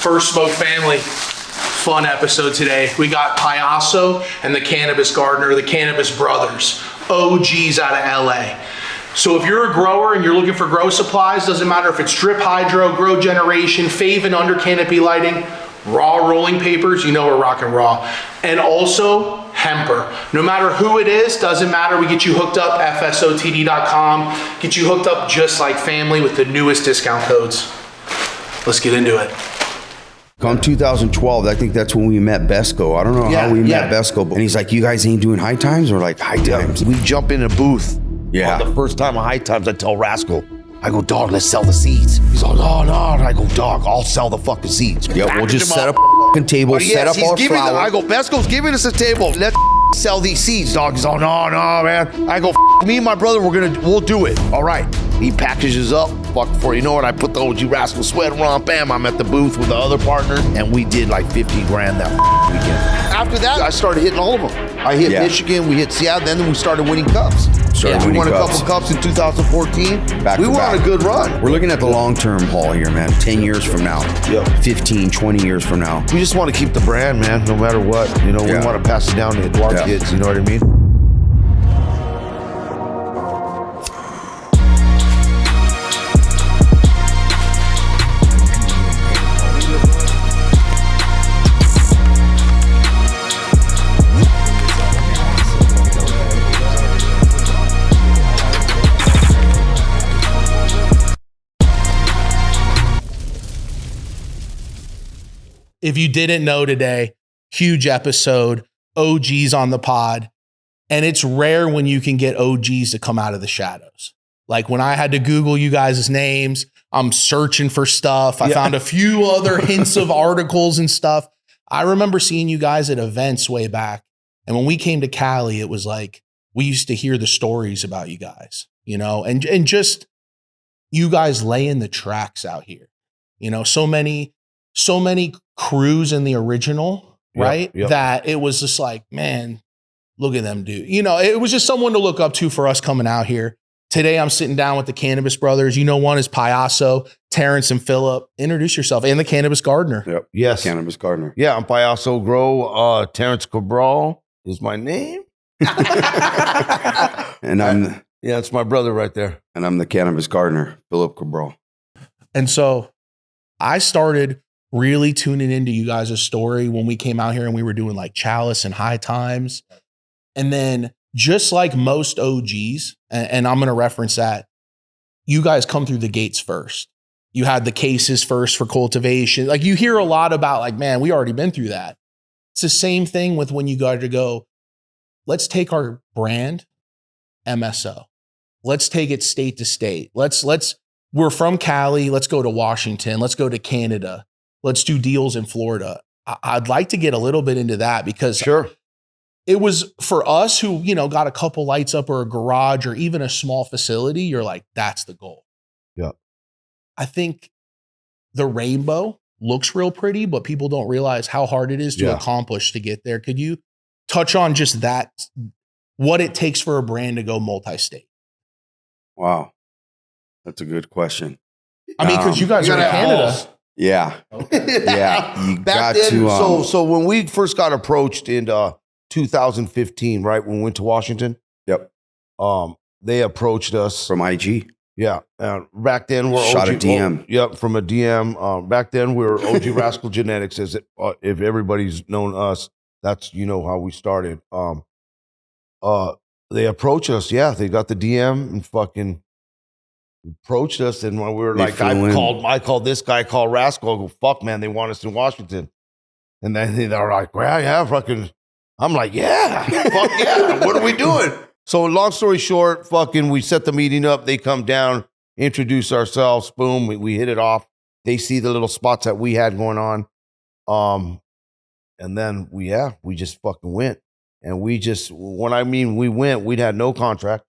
First Smoke family, fun episode today. We got Payaso and the Cannabis Gardener, the Cannabis Brothers, OGs out of LA. So if you're a grower and you're looking for grow supplies, doesn't matter if it's drip hydro, grow generation, fave and under canopy lighting, raw rolling papers, you know we're rocking raw, and also hemper. No matter who it is, doesn't matter, we get you hooked up, fsotd.com, get you hooked up just like family with the newest discount codes. Let's get into it. On 2012, I think that's when we met Besco. I don't know how we met Besco, but and he's like, you guys ain't doing high times? Or like, high times? We jump in a booth. Yeah. The first time of high times, I tell Raskal, I go, dog, let's sell the seeds. He's like, no. And I go, dog, I'll sell the fucking seeds. Yeah, we'll just set up a fucking table, set up our flower. I go, Besco's giving us a table. Let's sell these seeds, dog. He's like, no, man. I go, me and my brother, we'll do it. All right. He packages up. Fuck, before you know it, I put the OG Raskal sweater on. Bam, I'm at the booth with the other partner, and we did like 50 grand that weekend. After that, I started hitting all of them. I hit Michigan, we hit Seattle, then we started winning cups. We won a couple cups in 2014. We were on a good run. We're looking at the long-term haul here, man. 10 years from now, 15, 20 years from now. We just want to keep the brand, man, no matter what. You know, we want to pass it down to our kids, you know what I mean? If you didn't know today, huge episode, OGs on the pod. And it's rare when you can get OGs to come out of the shadows. Like when I had to Google you guys' names, I'm searching for stuff. I found a few other hints of articles and stuff. I remember seeing you guys at events way back. And when we came to Cali, it was like, we used to hear the stories about you guys, you know, and just you guys laying the tracks out here. You know, so many crews in the original, right? That it was just like, man, look at them, dude. You know, it was just someone to look up to for us coming out here. Today, I'm sitting down with the Cannabis Brothers. You know, one is Payaso, Terence and Phil. Introduce yourself, and the Cannabis Gardener. Yep. Yes. Cannabis Gardener. Yeah, I'm Payaso Grow. Terence Cabral is my name. And I'm... Yeah, it's my brother right there. And I'm the Cannabis Gardener, Philip Cabral. And so I started really tuning into you guys' story when we came out here and we were doing like Chalice and High Times. And then just like most OGs, and I'm going to reference that, you guys come through the gates first. You had the cases first for cultivation. Like you hear a lot about like, man, we already been through that. It's the same thing with when you got to go, let's take our brand, MSO. Let's take it state to state. We're from Cali. Let's go to Washington. Let's go to Canada. Let's do deals in Florida. I'd like to get a little bit into that because it was for us who, you know, got a couple lights up or a garage or even a small facility. You're like, that's the goal. Yeah. I think the rainbow looks real pretty, but people don't realize how hard it is to accomplish to get there. Could you touch on just that, what it takes for a brand to go multi-state? Wow. That's a good question. I mean, because you guys are in Canada. Yeah. Yeah. You Back got then, to... So when we first got approached in 2015, right, when we went to Washington, they approached us. From IG? Yeah. Back then, we're Shot a DM. From a DM. Back then, we were OG Raskal Genetics. As if everybody's known us, that's, you know, how we started. They approached us. Yeah, they got the DM and fucking approached us, and when we were like, I called this guy, called Raskal. I go, fuck, man, they want us in Washington. And then they're like, well, yeah, fucking. I'm like, yeah, fuck yeah, what are we doing? So long story short, fucking, we set the meeting up. They come down, introduce ourselves, boom, we hit it off. They see the little spots that we had going on. And then we just fucking went. And when I mean we went, we'd had no contract.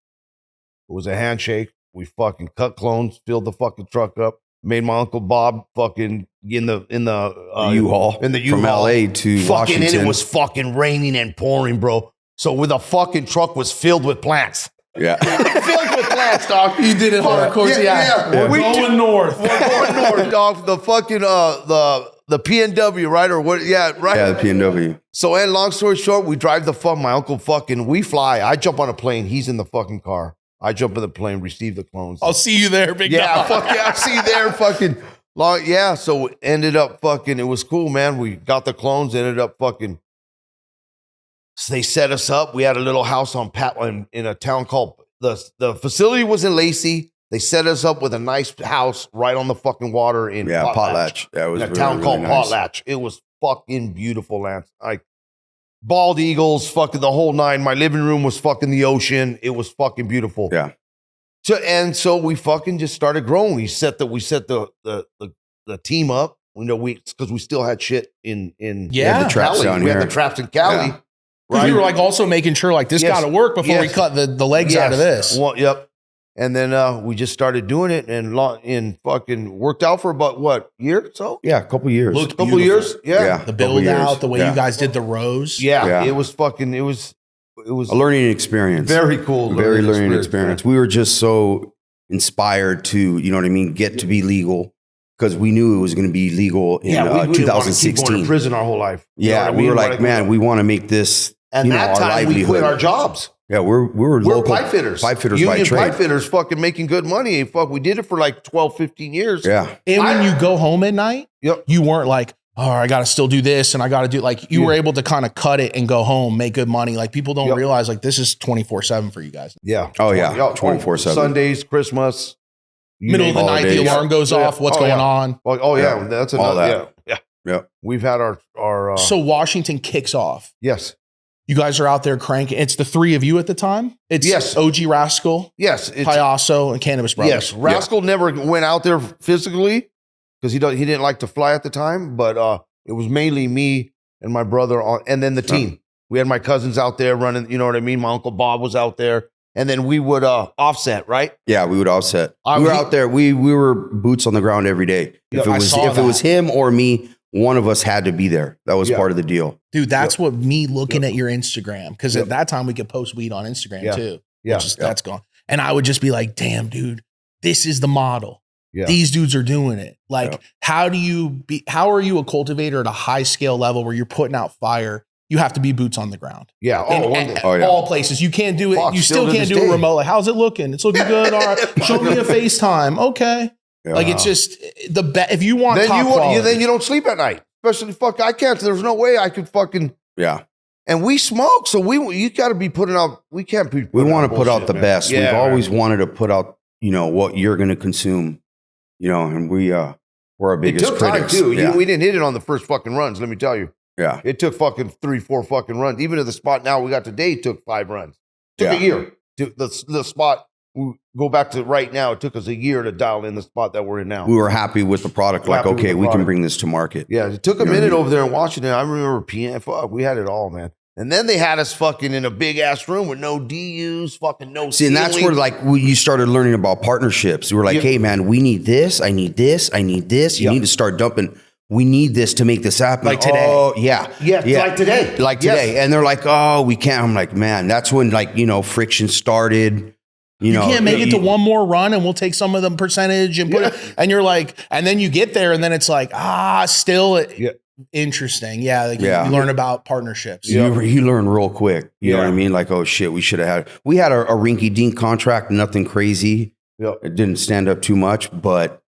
It was a handshake. We fucking cut clones, filled the fucking truck up, made my Uncle Bob fucking in the U-Haul. In the U-Haul. From LA to fucking Washington. And it was fucking raining and pouring, bro. So with a fucking truck was filled with plants. Yeah. Filled with plants, dog. You did it hardcore. Yeah. We're going north. We're going north, dog. The fucking the PNW, right? Or what? Yeah, right. Yeah, the PNW. So, and long story short, we drive my uncle fucking, we fly. I jump on a plane. He's in the fucking car. I jump in the plane, receive the clones. I'll see you there, big yeah, guy. fuck yeah, I'll see you there, fucking. Long, yeah, so ended up fucking, it was cool, man. We got the clones, ended up fucking, so they set us up. We had a little house on in a town called, the facility was in Lacey. They set us up with a nice house right on the fucking water in Potlatch. Yeah, it was in a town called nice. Potlatch. It was fucking beautiful, Lance. Like bald eagles, fucking the whole nine. My living room was fucking the ocean. It was fucking beautiful. Yeah. So we fucking just started growing. We set the team up. Because we still had shit in the traps Cali. down We here. had the traps in Cali. Yeah. Right. We were like also making sure like this got to work before we cut the legs out of this. Well, yep. And then we just started doing it and fucking worked out for about what, year? So yeah, a couple years. Looked a couple years. Yeah. The build out, the way you guys did the rows. Yeah. It was a learning experience. Very cool. Very learning experience. We were just so inspired to, you know what I mean, get to be legal because we knew it was going to be legal in 2016. Keep going to prison our whole life. Yeah, we were like, man, we want to make this. And that time we quit our jobs. Yeah, we're local pipe fitters. Pipe fitters Union by trade. Pipe fitters fucking making good money. Fuck, we did it for like 12, 15 years. Yeah. And when you go home at night, you weren't like, oh, I got to still do this and I got to do like you were able to kind of cut it and go home, make good money. Like people don't realize like this is 24/7 for you guys. Yeah. Oh yeah. 24/7. Sundays, Christmas. Middle of the night, the alarm goes off. What's going on? Oh yeah. That's another. Yeah. We've had our. So Washington kicks off. Yes. You guys are out there cranking. It's the three of you at the time? It's OG Raskal. Yes. Payaso and Cannabis Brothers. Yes. Raskal never went out there physically because he didn't like to fly at the time, but it was mainly me and my brother and then the team. We had my cousins out there running, you know what I mean? My Uncle Bob was out there. And then we would offset, right? Yeah, we would offset. We were out there. We were boots on the ground every day. If it was him or me, one of us had to be there. That was part of the deal. Dude, that's what me looking at your Instagram, because at that time we could post weed on Instagram too. Yeah. That's gone. And I would just be like, damn, dude, this is the model. Yeah. These dudes are doing it. Like, how are you a cultivator at a high scale level where you're putting out fire? You have to be boots on the ground. Yeah. All places. You can't do it. You still can't do it remote. Like, how's it looking? It's looking good. All right. Show me a FaceTime. Okay. Yeah. Like it's just if you want then you don't sleep at night. Especially I can't. There's no way I could fucking And we smoke, so you got to be putting out. We can't be. We want to put out the best. Yeah, we've always wanted to put out, what you're going to consume, and we're our biggest critics. It took time too. Yeah. We didn't hit it on the first fucking runs. Let me tell you. Yeah, it took fucking 3-4 fucking runs. Even at the spot now we got today, it took 5 runs. It took a year. The spot. We go back to right now. It took us a year to dial in the spot that we're in now. We were happy with the product. Like, okay, we can bring this to market. Yeah, it took a minute over there in Washington. I remember we had it all, man. And then they had us fucking in a big ass room with no DUs, fucking no. See, and that's where you started learning about partnerships. We were like, hey, man, we need this. I need this. I need this. You need to start dumping. We need this to make this happen. Like today. Oh, yeah. Like today. Like today. And they're like, oh, we can't. I'm like, man, that's when friction started. You can't make it to one more run and we'll take some of the percentage and put it. And you're like, and then you get there and then it's like, still interesting. Yeah. Like you learn about partnerships. You learn real quick. You know what I mean? Like, oh shit, we had a rinky dink contract, nothing crazy. Yep. It didn't stand up too much, but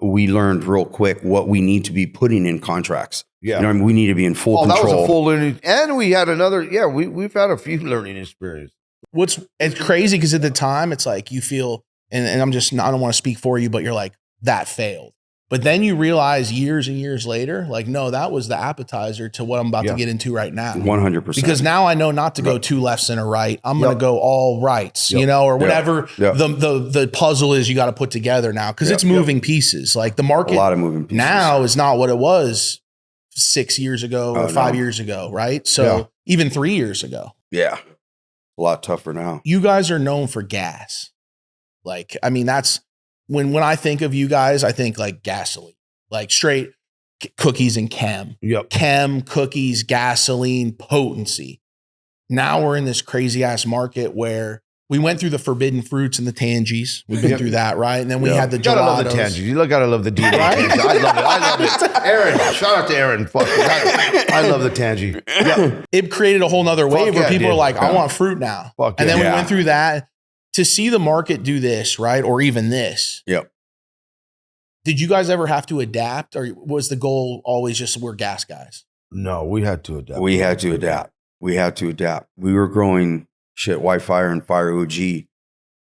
we learned real quick what we need to be putting in contracts. Yeah. We need to be in full control. That was a full learning. And we had another, we've had a few learning experiences. It's crazy because at the time it's like you feel, and I don't want to speak for you, but you're like, that failed. But then you realize years and years later, like, no, that was the appetizer to what I'm about to get into right now. 100%. Because now I know not to go 2 lefts and a right. I'm going to go all rights, or whatever the puzzle is you got to put together now. Because it's moving pieces. Like the market a lot of moving pieces now is not what it was 6 years ago or 5 years ago, right? So even 3 years ago. Yeah. A lot tougher now. You guys are known for gas. Like, I mean, that's when I think of you guys, I think like gasoline, like straight cookies and chem. Yep. Chem, cookies, gasoline, potency. Now we're in this crazy ass market where we went through the forbidden fruits and the tangies. We've been through that, right? And then we had the gelatos. You gotta love the tangies. You gotta love the dude. Right? I love it. Aaron, shout out to Aaron. Fuck, I love the tangy. Yeah. It created a whole nother wave where people are like, I want fruit now. And then we went through that to see the market do this, right? Or even this. Yep. Did you guys ever have to adapt, or was the goal always just we're gas guys? No, we had to adapt. We had to adapt. We were growing Wi-Fi and Fire OG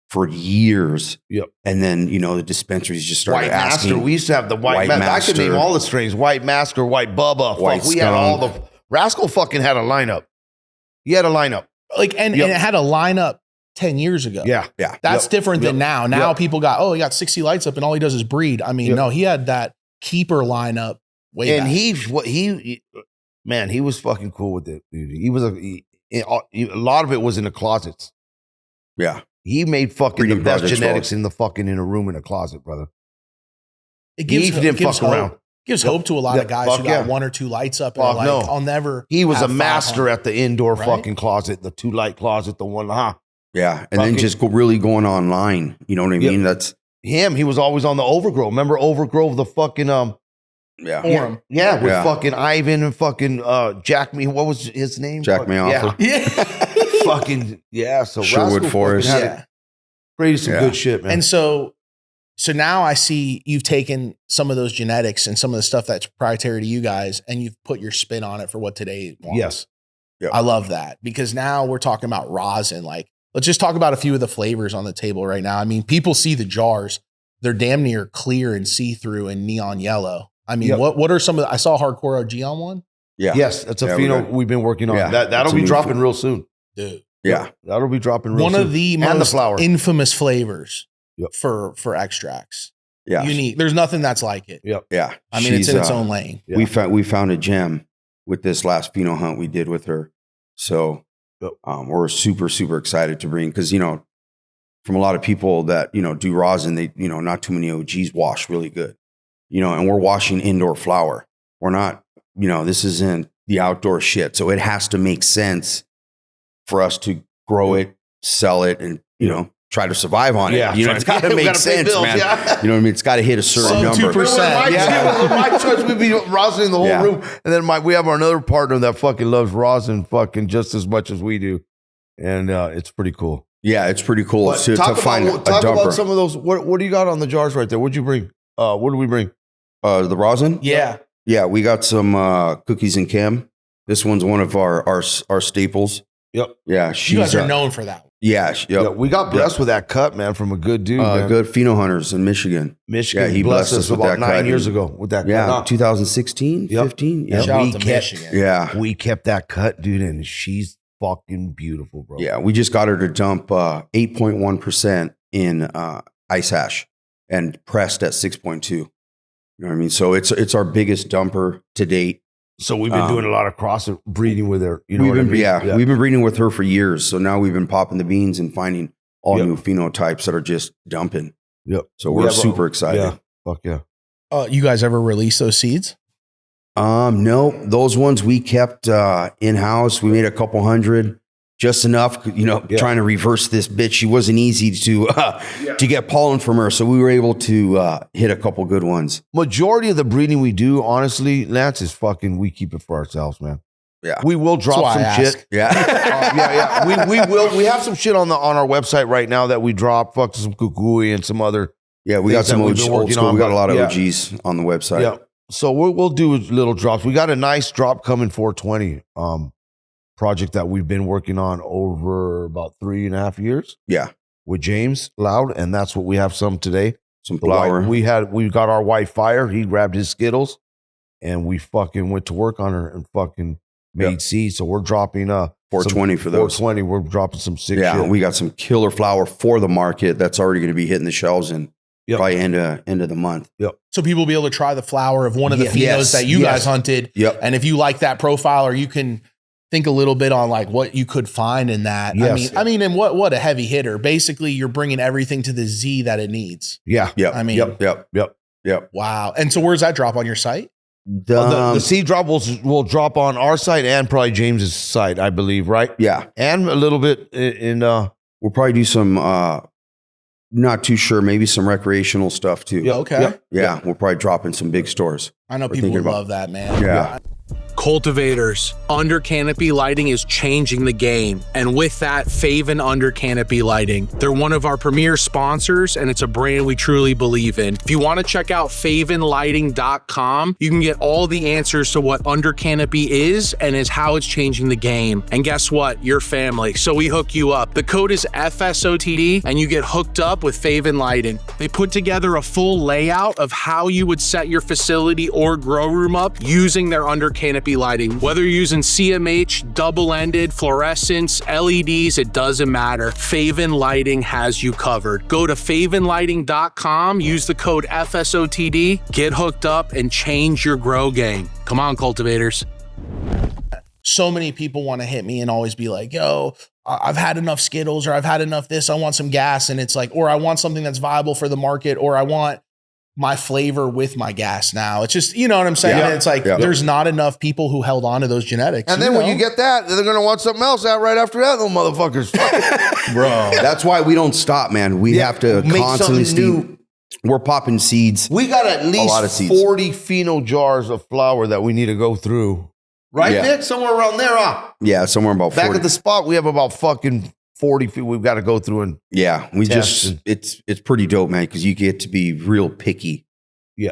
for years. Yep. And then, the dispensaries just started White asking. Master. We used to have the White Master. I could name all the strains. White Master, White Bubba. White we had all the... Raskal fucking had a lineup. He had a lineup. And it had a lineup 10 years ago. Yeah. That's different than now. Now people he got 60 lights up and all he does is breed. I mean, no, he had that keeper lineup way back. And he was fucking cool with it, dude. He was a lot of it was in the closets. Yeah. He made fucking the best genetics in a room in a closet, brother. It gives hope to a lot of guys who got one or two lights up and I'll never. He was a master at the indoor fucking closet, the 2 light closet, the one, Yeah. And then just really going online. You know what I mean? That's him. He was always on the Overgrow. Remember Overgrow, the fucking, Forum. Yeah, with fucking Ivan and fucking Jack Me. What was his name? Jack Me Offer. Yeah. Fucking so Sherwood Forest. Created some good shit, man. And so now I see you've taken some of those genetics and some of the stuff that's proprietary to you guys, and you've put your spin on it for what today wants. Yes. Yep. I love that, because now we're talking about rosin. Like, let's just talk about a few of the flavors on the table right now. I mean, people see the jars. They're damn near clear and see-through and neon yellow. I mean, what are some of I saw Hardcore OG on one. Yeah. Yes, that's a pheno we've been working on. Yeah, that'll be dropping real soon. Dude. Yeah. That'll be dropping real soon. One of the most infamous flavors for extracts. Yeah. Unique. There's nothing that's like it. Yep. Yeah. I mean, it's in its own lane. Yeah. We found a gem with this last pheno hunt we did with her. So we're super, super excited to bring, because, from a lot of people that, do rosin, they, not too many OGs wash really good, and we're washing indoor flower. We're not, this isn't the outdoor shit. So it has to make sense for us to grow it, sell it, and, try to survive on it. Yeah, it's got to make sense, bills, man. Yeah. You know what I mean? It's got to hit a certain number. 2%. My choice would be rosin the whole room. And then we have another partner that fucking loves rosin fucking just as much as we do. And it's pretty cool. Yeah, it's pretty cool to find a dumper. Talk about some of those. What do you got on the jars right there? What'd you bring? What did we bring? The rosin? Yeah. Yeah, we got some Cookies and Chem. This one's one of our staples. Yep. Yeah, you guys are known for that. Yeah. Yep. Yeah, we got blessed with that cut, man, from a good dude. Good pheno hunters in Michigan. Yeah, he blessed us about 9 years ago with that cut. Yeah, 2016, 15. Yeah, shout out to Michigan. Yeah. We kept that cut, dude, and she's fucking beautiful, bro. Yeah, we just got her to dump 8.1% in ice hash and pressed at 6.2. You know what I mean? So it's our biggest dumper to date. So we've been doing a lot of cross breeding with her. You know we've what been, I mean? Yeah, we've been breeding with her for years. So now we've been popping the beans and finding all new phenotypes that are just dumping. Yep. So we're super excited. Yeah. Fuck yeah. You guys ever release those seeds? No, those ones we kept in-house. We made a couple hundred, just enough, trying to reverse this bitch. She wasn't easy to get pollen from her. So we were able to hit a couple good ones. Majority of the breeding we do, honestly, Lance, is fucking, we keep it for ourselves, man. Yeah. We will drop some shit. Yeah. We will. We have some shit on our website right now that we drop. Fuck some kukui and some other. Yeah, we got some old school. We got a lot of OGs on the website. Yeah. So we'll do little drops. We got a nice drop coming 420 project that we've been working on over about 3.5 years. Yeah. With James Loud, and that's what we have some today. Some flour. We got our white fire. He grabbed his Skittles, and we fucking went to work on her and fucking made seeds. So we're dropping 420 for those. 420. We're dropping some sick shit. We got some killer flour for the market that's already going to be hitting the shelves in probably end of the month. Yep. So people will be able to try the flour of one of the phenos that you guys hunted. Yep. And if you like that profile, or you can think a little bit on like what you could find in that. Yes. I mean, and what a heavy hitter. Basically, you're bringing everything to the Z that it needs. Yeah. Yep. I mean, Yep. Wow. And so where's that drop on your site? The seed drop will drop on our site and probably James's site, I believe, right? Yeah. And a little bit in We'll probably do some, not too sure, maybe some recreational stuff too. Yeah, okay. Yeah, we'll probably drop in some big stores. I know people would love that, man. Yeah. Cultivators, Under Canopy Lighting is changing the game. And with that, Faven Under Canopy Lighting. They're one of our premier sponsors, and it's a brand we truly believe in. If you want to check out favenlighting.com, you can get all the answers to what Under Canopy is and is how it's changing the game. And guess what? You're family, so we hook you up. The code is FSOTD, and you get hooked up with Faven Lighting. They put together a full layout of how you would set your facility or grow room up using their Under Canopy lighting. Whether you're using CMH, double-ended, fluorescents, LEDs, it doesn't matter. Faven Lighting has you covered. Go to favenlighting.com, use the code FSOTD, get hooked up, and change your grow game. Come on, cultivators. So many people want to hit me and always be like, yo, I've had enough Skittles, or I've had enough this, I want some gas. And it's like, or I want something that's viable for the market, or I want my flavor with my gas now. It's just, you know what I'm saying? Yeah. It's like, there's not enough people who held on to those genetics. And then when you get that, they're going to want something else out right after that, little motherfuckers. Bro. That's why we don't stop, man. We have to make constantly something new. We're popping seeds. We got at least 40 pheno jars of flour that we need to go through. Right, Nick? Somewhere around there, huh? Yeah, somewhere about 40. Back at the spot, we have about fucking 40 feet we've got to go through. And it's pretty dope, man, because you get to be real picky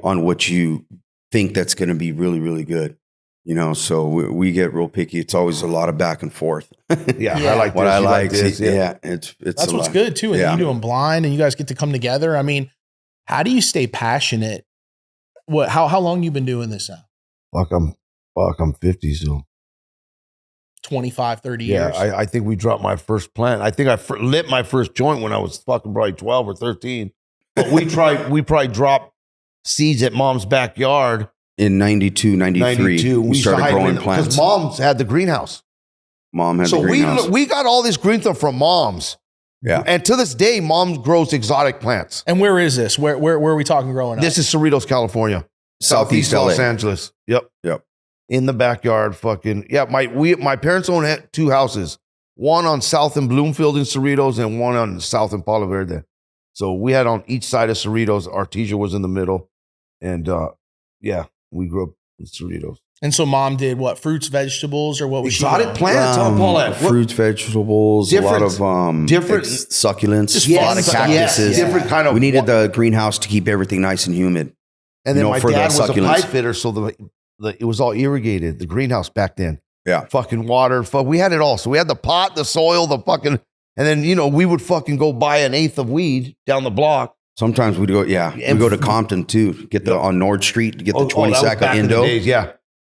on what you think that's going to be really, really good. You know, so we get real picky. It's always a lot of back and forth. I like what this, I like. this, it's that's what's good too. And you do them blind, and you guys get to come together. I mean, how do you stay passionate? How long you been doing this now? I'm 50, so 25, 30 years. Yeah, I think we dropped my first plant. I think I lit my first joint when I was fucking probably 12 or 13. But we probably dropped seeds at mom's backyard. In 92, 93, we started growing plants. Because mom's had the greenhouse. Mom had the greenhouse. So we got all this green stuff from mom's. Yeah. And to this day, mom grows exotic plants. And where is this? Where are we talking growing up? This is Cerritos, California. Southeast LA. Los Angeles. Yep. In the backyard, fucking. Yeah, my parents own 2 houses. One on South and Bloomfield in Cerritos and one on South and Palo Verde. So we had on each side of Cerritos. Artesia was in the middle. And we grew up in Cerritos. And so mom did what? Fruits, vegetables, or what was exotic plants? Paulette. Fruits, vegetables, a lot of different succulents, just a lot of cactuses. Different kind of. We needed the greenhouse to keep everything nice and humid. And then my dad was a pipe fitter, so it was all irrigated. The greenhouse back then. Yeah. Fucking water. We had it all. So we had the pot, the soil, the fucking, and then we would fucking go buy an eighth of weed down the block. Sometimes we'd go, we go to Compton too, get on Nord Street to get the 20 sack of Indo.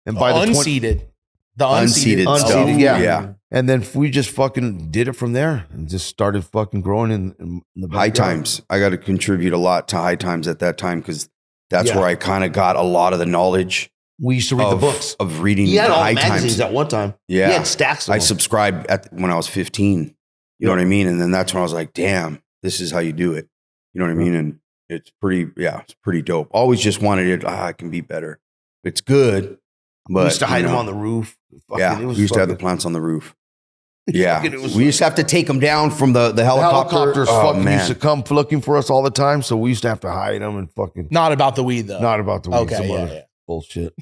And by the unseeded. The unseeded stuff. Yeah. And then we just fucking did it from there and just started fucking growing in the backyard. High Times. I got to contribute a lot to High Times at that time because that's where I kind of got a lot of the knowledge. We used to read the books. Of reading He had all High magazines Times. at one time. Yeah. He had stacks of them. I subscribed when I was 15. You know what I mean? And then that's when I was like, damn, this is how you do it. You know what I mean? And it's pretty dope. Always just wanted it. I can be better. It's good. But, we used to hide them on the roof. We used to have the plants on the roof. Yeah. We used to have to take them down from the helicopter. Helicopters used to come looking for us all the time. So we used to have to hide them and fucking. Not about the weed, though. Not about the weed. Okay, bullshit.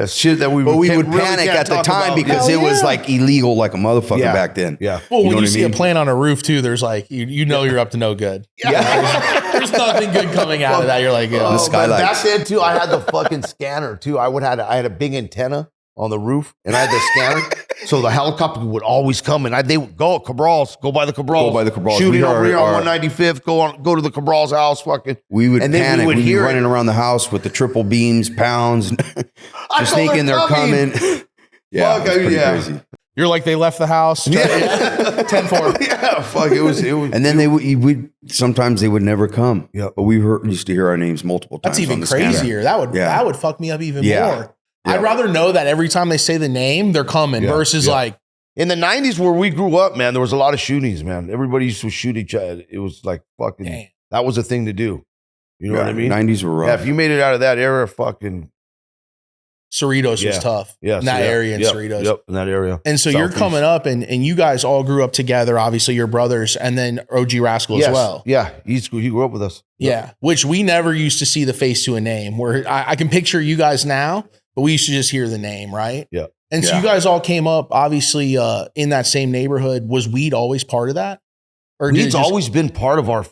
Shit that we would panic at the time because it was like illegal like a motherfucker back then. Yeah. Well, when you see a plant on a roof too, there's like, you know you're up to no good. Yeah. There's nothing good coming out of that. You're like, the skylights. Back then too, I had the fucking scanner too. I had a big antenna on the roof and I had the scanner. So the helicopter would always come and they would go Cabral's, go by the Cabral's. Shooting over here on 195th, go to the Cabral's house, fucking. We would panic. We'd be running around the house with the triple beams, pounds, just thinking they're coming. Yeah, crazy. You're like, they left the house. 10-4. Yeah, fuck, it was. And then sometimes they would never come. Yeah. But we used to hear our names multiple times. That's even crazier. That would fuck me up even more. Yeah. I'd rather know that every time they say the name, they're coming versus like. In the 90s where we grew up, man, there was a lot of shootings, man. Everybody used to shoot each other. It was like fucking, that was a thing to do. You know what I mean? 90s were rough. Yeah, if you made it out of that era, fucking. Cerritos was tough. Yeah. In that area in Cerritos. Yep, in that area. And so you're coming up and you guys all grew up together, obviously your brothers, and then OG Raskal as well. Yeah, he grew up with us. Yeah, which we never used to see the face to a name, where I can picture you guys now, but we used to just hear the name, right? Yeah. And so you guys all came up, obviously, in that same neighborhood. Was weed always part of that? Or Weed's always been part of our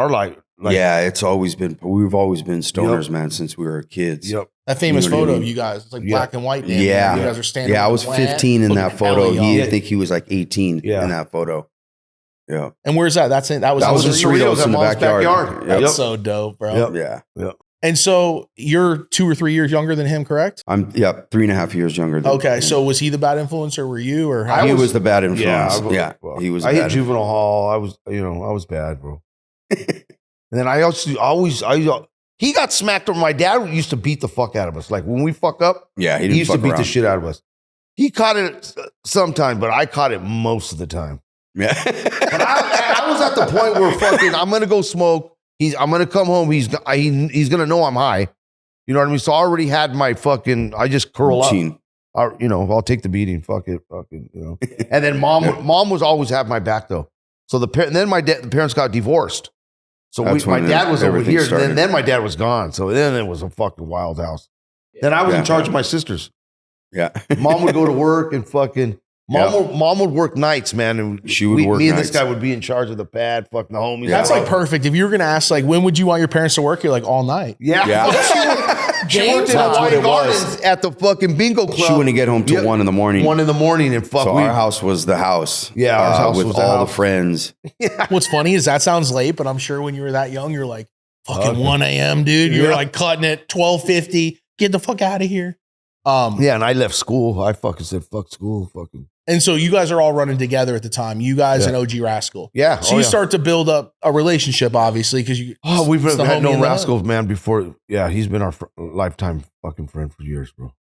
life. Yeah, it's always been, we've always been stoners, man, since we were kids. Yep. That famous You know what I photo mean? of you guys, it's like black and white. Man, Yeah. You guys are standing. Yeah, I was 15 in that photo. I think he was like 18 Yeah. in that photo. Yeah. And where's that? That was in Cerritos in the Mom's backyard. That's Yep. so dope, bro. Yep. Yeah. And so you're 2 or 3 years younger than him, correct? I'm 3.5 years younger than Okay, him. so was he the bad influence, or were you? Or He was the bad influence. Yeah, Yeah, he was I bad. hit juvenile hall. I was bad, bro. And then he got smacked over. My dad used to beat the fuck out of us. Like when we fuck up, Yeah, he used to beat the shit out of us. He caught it sometime, but I caught it most of the time. Yeah. But I was at the point where fucking I'm gonna go smoke. I'm gonna come home. He's gonna know I'm high. You know what I mean? So I already had my fucking. I just curl Routine. up. I'll take the beating. Fuck it. Fucking. And then mom was always have my back though. So the parents got divorced. So my dad was over here, and then my dad was gone. So then it was a fucking wild house. Then I was in charge of my sisters. Yeah. Mom would go to work and fucking. Mom would work nights, man, and She would work me and nights. this guy would be in charge of the pad, fucking the homies. That's like perfect. If you were gonna ask, like, when would you want your parents to work? You're like, all night. Yeah. She worked in That's what Hawaii it was. Gardens at the fucking bingo club. She wouldn't get home till 1 in the morning. 1 in the morning, and fuck. So our house was the house. Yeah, our house with was the all house. the friends. What's funny is that sounds late, but I'm sure when you were that young, you're like, fucking 1 a.m., dude. You're like cutting it 12:50. Get the fuck out of here. Yeah, and I left school. I fucking said, fuck school, fucking. And so you guys are all running together at the time. You guys and OG Raskal. Yeah. So you start to build up a relationship, obviously, because you. Oh, we've it's the had homie no in the rascals, man. Before, yeah, he's been our lifetime fucking friend for years, bro.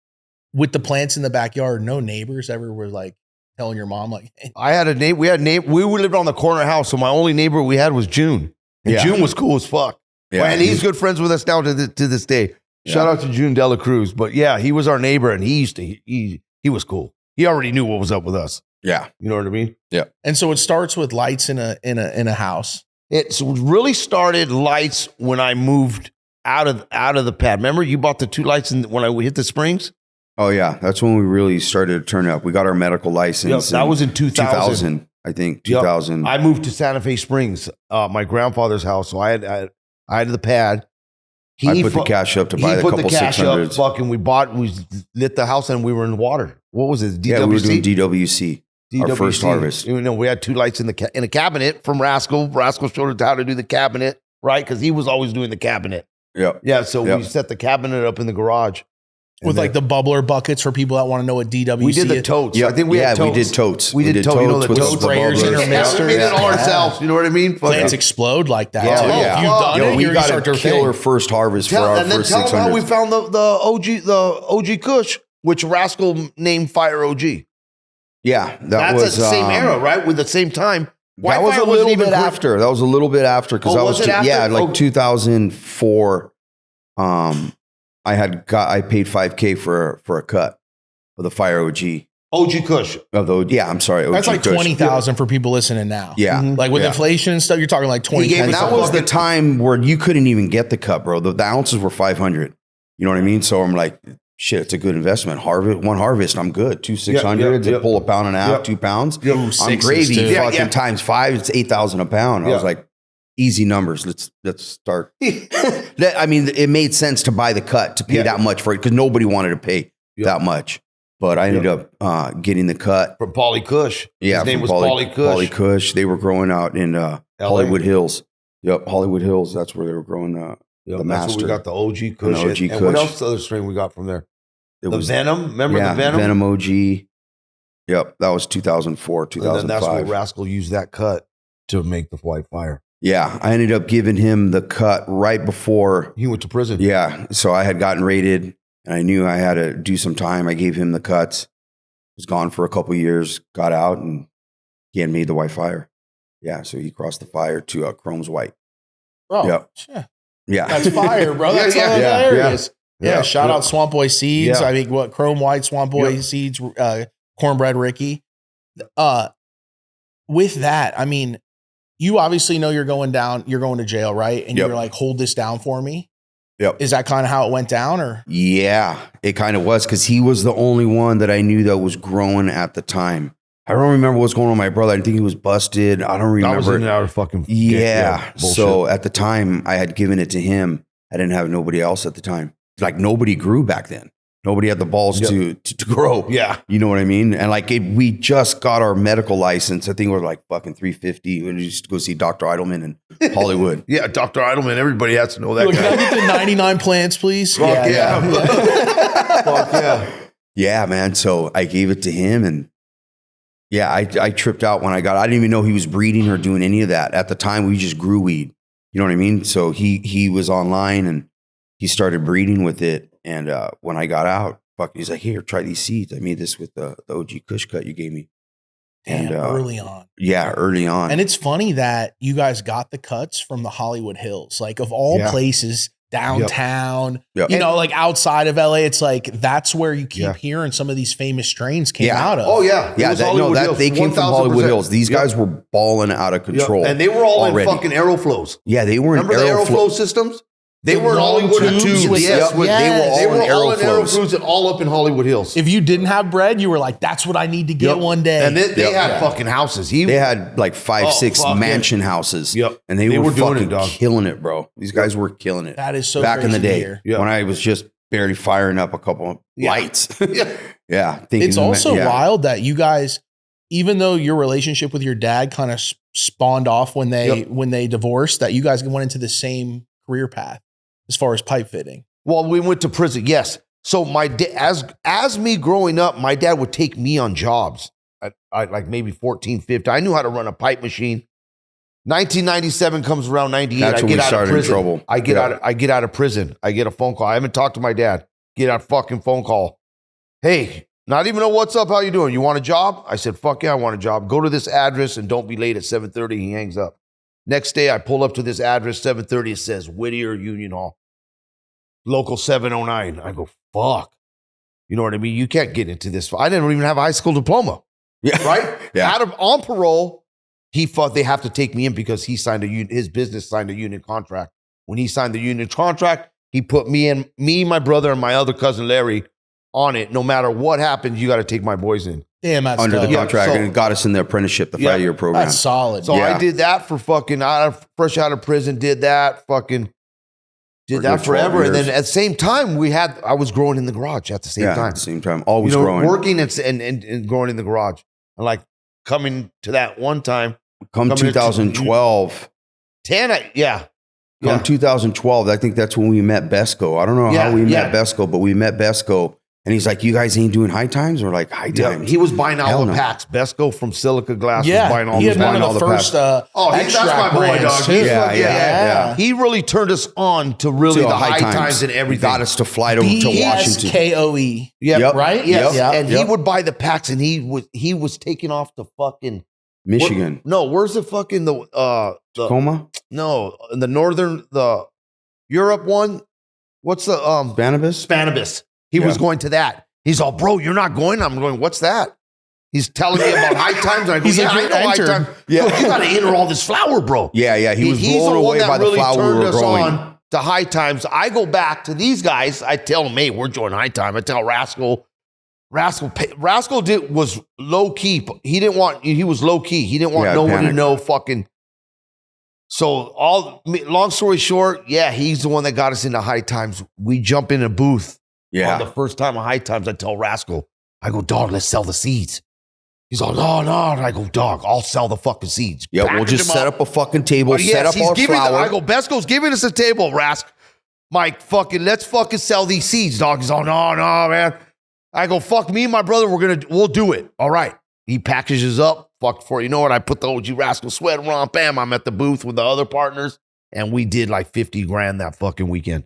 With the plants in the backyard, no neighbors ever were like telling your mom, like, hey. I had a neighbor. We lived on the corner house, so my only neighbor we had was June, and June was cool as fuck. Yeah, and he's good friends with us now to this day. Shout out to June Dela Cruz, but yeah, he was our neighbor, and he was cool. He already knew what was up with us. Yeah. You know what I mean? Yeah. And so it starts with lights in a house. It really started lights when I moved out of the pad. Remember, you bought the 2 lights when I hit the Springs? Oh yeah, that's when we really started to turn up. We got our medical license. That was in 2000. I think 2000. I moved to Santa Fe Springs, my grandfather's house. So I had the pad. I put the cash up to buy a couple 600s. Fucking, we lit the house and we were in water. What was it? DWC? Yeah, we were doing DWC. Our first harvest. You know, we had 2 lights in a cabinet from Raskal. Raskal showed us how to do the cabinet, right? Because he was always doing the cabinet. Yeah. Yeah. So we set the cabinet up in the garage. With like the bubbler buckets for people that want to know what DWC is. We did the totes. Yeah, I think we had totes. we did totes. We did totes. You know, the with totes. Sprayers in our mixer. We did it all ourselves. You know what I mean? Plants explode like that. Yeah, too. yeah. If you've done it, we you're got start a to killer think. first harvest for our first tell 600. them how we found the OG Kush, which Raskal named Fire OG. Yeah, That's at the same era, right? With the same time. That was a little bit after. That was a little bit after because I was it after? like 2004. I paid $5,000 for a cut of the Fire OG. OG Kush. I'm sorry. OG That's like Kush. 20,000 for people listening now. Yeah. Like with inflation and stuff, you're talking like 20. And that was the time where you couldn't even get the cut, bro. The ounces were 500. You know what I mean? So I'm like, shit, it's a good investment. One harvest, I'm good. 2 600s, pull a pound and a half, 2 pounds. I'm gravy. Fucking times 5, it's 8,000 a pound. I was like, easy numbers. Let's start. I mean, it made sense to buy the cut to pay that much for it because nobody wanted to pay that much. But I ended up getting the cut from Pauly Kush. Yeah, his name was Pauly Kush. Pauly Kush. They were growing out in Hollywood Hills. Yep, Hollywood Hills. That's where they were growing the master. That's where we got the OG Kush. OG Kush. And what else? The other strain we got from there? It the was Venom. Remember the Venom? Venom OG. Yep, that was 2004, 2005. And then that's where Raskal used that cut to make the White Fire. Yeah, I ended up giving him the cut right before he went to prison. Yeah, so I had gotten raided, and I knew I had to do some time. I gave him the cuts. Was gone for a couple of years, got out, and he had made the White Fire. Yeah, so he crossed the fire to Chrome's White. Oh, yep. yeah. Yeah. That's fire, bro. That's hilarious. Yeah, shout out Swamp Boy Seeds. Yeah. I mean, what Chrome White, Swamp Boy Seeds, Cornbread Ricky. With that, I mean, you obviously know you're going to jail, right? And you're like, hold this down for me. Yep. Is that kind of how it went down, or? Yeah, it kind of was, because he was the only one that I knew that was growing at the time. I don't remember what's going on with my brother. I think he was busted. I don't remember. I was in and out of fucking So at the time, I had given it to him. I didn't have nobody else at the time. Like, nobody grew back then. Nobody had the balls to grow. Yeah. You know what I mean? And like, we just got our medical license. I think we were like fucking $350. We used to go see Dr. Eidelman in Hollywood. Yeah, Dr. Eidelman. Everybody has to know that guy. Can I get the 99 plants, please? Fuck yeah. Fuck yeah. Yeah, man. So I gave it to him, and yeah, I tripped out when I didn't even know he was breeding or doing any of that. At the time, we just grew weed. You know what I mean? So he was online and he started breeding with it. And when I got out, he's like, here, try these seeds. I made this with the OG Kush cut you gave me. And early on. Yeah, early on. And it's funny that you guys got the cuts from the Hollywood Hills. Like, of all places, downtown, you know, like outside of LA, it's like, that's where you keep hearing some of these famous strains came out of. Oh, yeah. Yeah, they came from Hollywood Hills. These guys were balling out of control. And they were all in fucking Aeroflows. Yeah, they were Remember the Aeroflow systems? They were in Hollywood tubes. Yes. They were all in Aeroflows and all up in Hollywood Hills. If you didn't have bread, you were like, that's what I need to get one day. And they had fucking houses. They had like 5-6 mansion houses. And they were fucking killing it, bro. These guys were killing it. That is so back in the day when I was just barely firing up a couple of lights. It's also wild that you guys, even though your relationship with your dad kind of spawned off when they divorced, that you guys went into the same career path as far as pipe fitting. Well, we went to prison, yes. So my as me growing up, my dad would take me on jobs at like maybe 14, 15. I knew how to run a pipe machine. 1997 comes around, 98. That's when we started in trouble. I get out of prison. I get a phone call. I haven't talked to my dad. Get a fucking phone call. Hey, not even know what's up. How you doing? You want a job? I said, fuck yeah, I want a job. Go to this address and don't be late at 7:30. He hangs up. Next day, I pull up to this address, 7:30. It says Whittier Union Hall. Local 709. I go, fuck. You know what I mean? You can't get into this. I didn't even have a high school diploma. Yeah. Right? Yeah. On parole, he thought they have to take me in because he signed his business signed a union contract. When he signed the union contract, he put me, my brother, and my other cousin Larry on it. No matter what happens, you got to take my boys in. Damn, that's under dope. the contract, and it got us in the apprenticeship, the 5-year program. That's solid. So I did that for fucking fresh out of prison. Did that fucking. Did that forever. And then at the same time, I was growing in the garage at the same time. At the same time. Always growing. Working and growing in the garage. And like coming to that one time. Come 2012. 2012, I think that's when we met Besco. I don't know how we met Besco, but we met Besco. And he's like, you guys ain't doing high times? Or like high times? He was buying all the packs. Besco from Silica Glass was buying all the packs. He had one of the first that's my boy, dog. Yeah. He really turned us on to really the high times and everything. Got us to fly to Washington. BSKOE. Yep. Right? Yes. And he would buy the packs, and he was taking off to fucking Michigan. Where's the fucking Tacoma? No, in the Europe one. What's the Cannabis? He was going to that. He's all, bro, you're not going. I'm going, what's that? He's telling me about high times. I go, I know high times. Yeah. Look, you got to enter all this flour, bro. Yeah. He was blown away by the flour we were growing. On to high times. I go back to these guys. I tell them, hey, we're joining high time. I tell Raskal was low key. He was low key. He didn't want no one to know fucking. So long story short, he's the one that got us into high times. We jump in a booth. Yeah. On the first time of high times, I tell Raskal, I go, dog, let's sell the seeds. He's all, no. And I go, dog, I'll sell the fucking seeds. Yeah, we'll just set up a fucking table, set up our flour. I go, Besco's giving us a table, Rask. Mike, let's fucking sell these seeds, dog. He's all, no, man. I go, fuck me and my brother, we'll do it. All right. He packages up. Fuck for it. You know what? I put the OG Raskal sweater on. Bam, I'm at the booth with the other partners. And we did like 50 grand that fucking weekend.